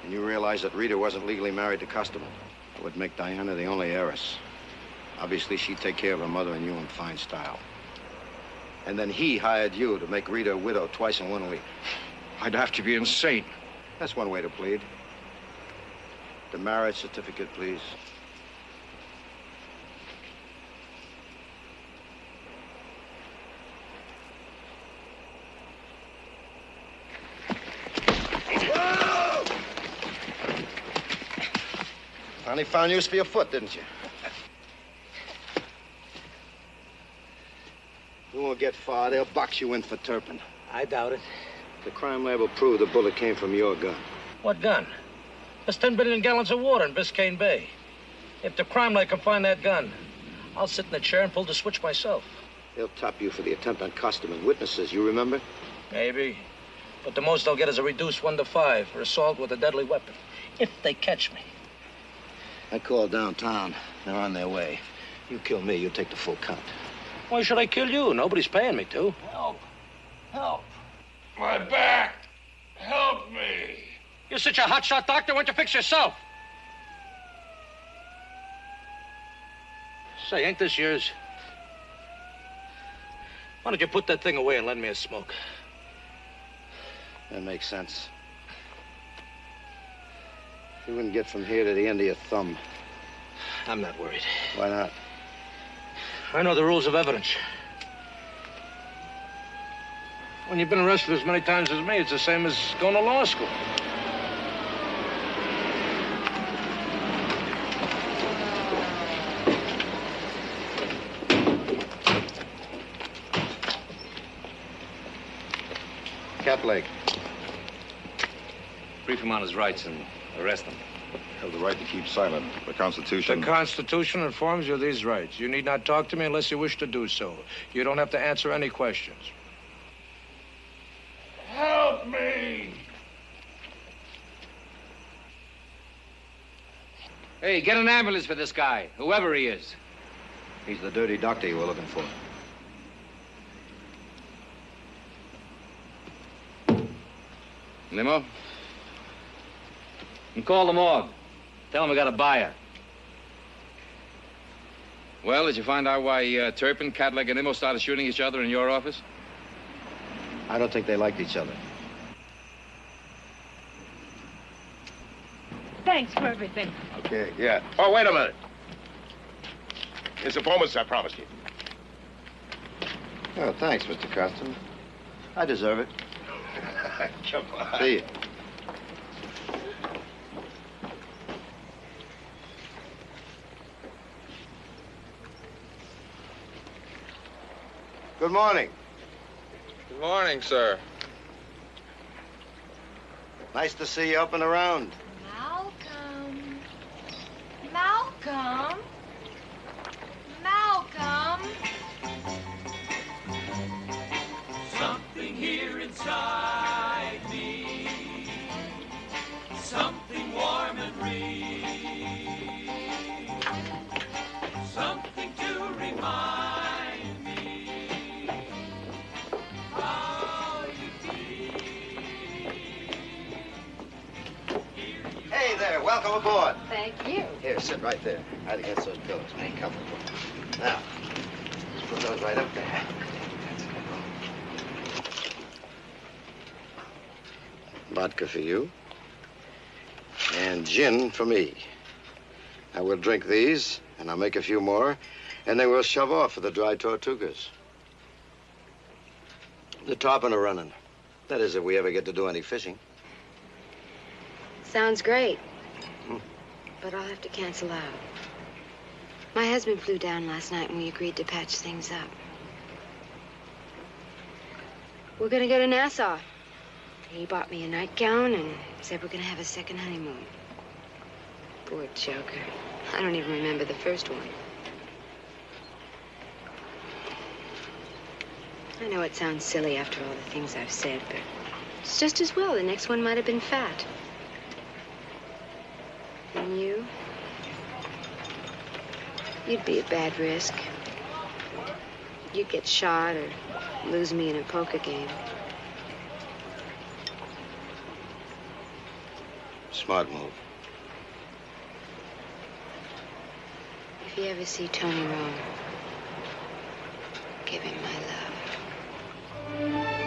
And you realized that Rita wasn't legally married to Customer. It would make Diana the only heiress. Obviously, she'd take care of her mother and you in fine style. And then he hired you to make Rita a widow twice in 1 week. I'd have to be insane. That's one way to plead. The marriage certificate, please. Finally found use for your foot, didn't you? You won't get far. They'll box you in for Turpin. I doubt it. The crime lab will prove the bullet came from your gun. What gun? There's 10 billion gallons of water in Biscayne Bay. If the crime lab can find that gun, I'll sit in the chair and pull the switch myself. They'll top you for the attempt on Customer and witnesses, you remember? Maybe. But the most they'll get is a reduced 1 to 5 for assault with a deadly weapon. If they catch me. I called downtown. They're on their way. You kill me, you take the full count. Why should I kill you? Nobody's paying me to. Help. Help. My back. Help me. You're such a hotshot doctor, why don't you fix yourself? Say, ain't this yours? Why don't you put that thing away and lend me a smoke? That makes sense. You wouldn't get from here to the end of your thumb. I'm not worried. Why not? I know the rules of evidence. When you've been arrested as many times as me, it's the same as going to law school. Cat Lake. Brief him on his rights and arrest him. Have the right to keep silent. The Constitution. The Constitution informs you of these rights. You need not talk to me unless you wish to do so. You don't have to answer any questions. Help me! Hey, get an ambulance for this guy, whoever he is. He's the dirty doctor you were looking for. Nemo? And call the morgue. Tell him we got a buyer. Well, did you find out why Turpin, Cadillac, and Nemo started shooting each other in your office? I don't think they liked each other. Thanks for everything. Okay, yeah. Oh, wait a minute. It's a bonus I promised you. Oh, thanks, Mr. Costin. I deserve it. Come on. See you. Good morning. Good morning, sir. Nice to see you up and around. Malcolm. Malcolm. Malcolm. Something here inside me, something warm and real, something to remind me how you feel. Hey there, welcome aboard. Thank you. Here, sit right there. Right against those pillows. Ain't comfortable. Now, just put those right up there. Vodka for you. And gin for me. Now, we'll drink these, and I'll make a few more, and then we'll shove off for the dry Tortugas. The tarpon are running. That is, if we ever get to do any fishing. Sounds great. But I'll have to cancel out. My husband flew down last night and we agreed to patch things up. We're gonna go to Nassau. He bought me a nightgown and said we're gonna have a second honeymoon. Poor joker. I don't even remember the first one. I know it sounds silly after all the things I've said, but it's just as well. The next one might have been fat. And you? You'd be a bad risk. You'd get shot or lose me in a poker game. Smart move. If you ever see Tony wrong, give him my love.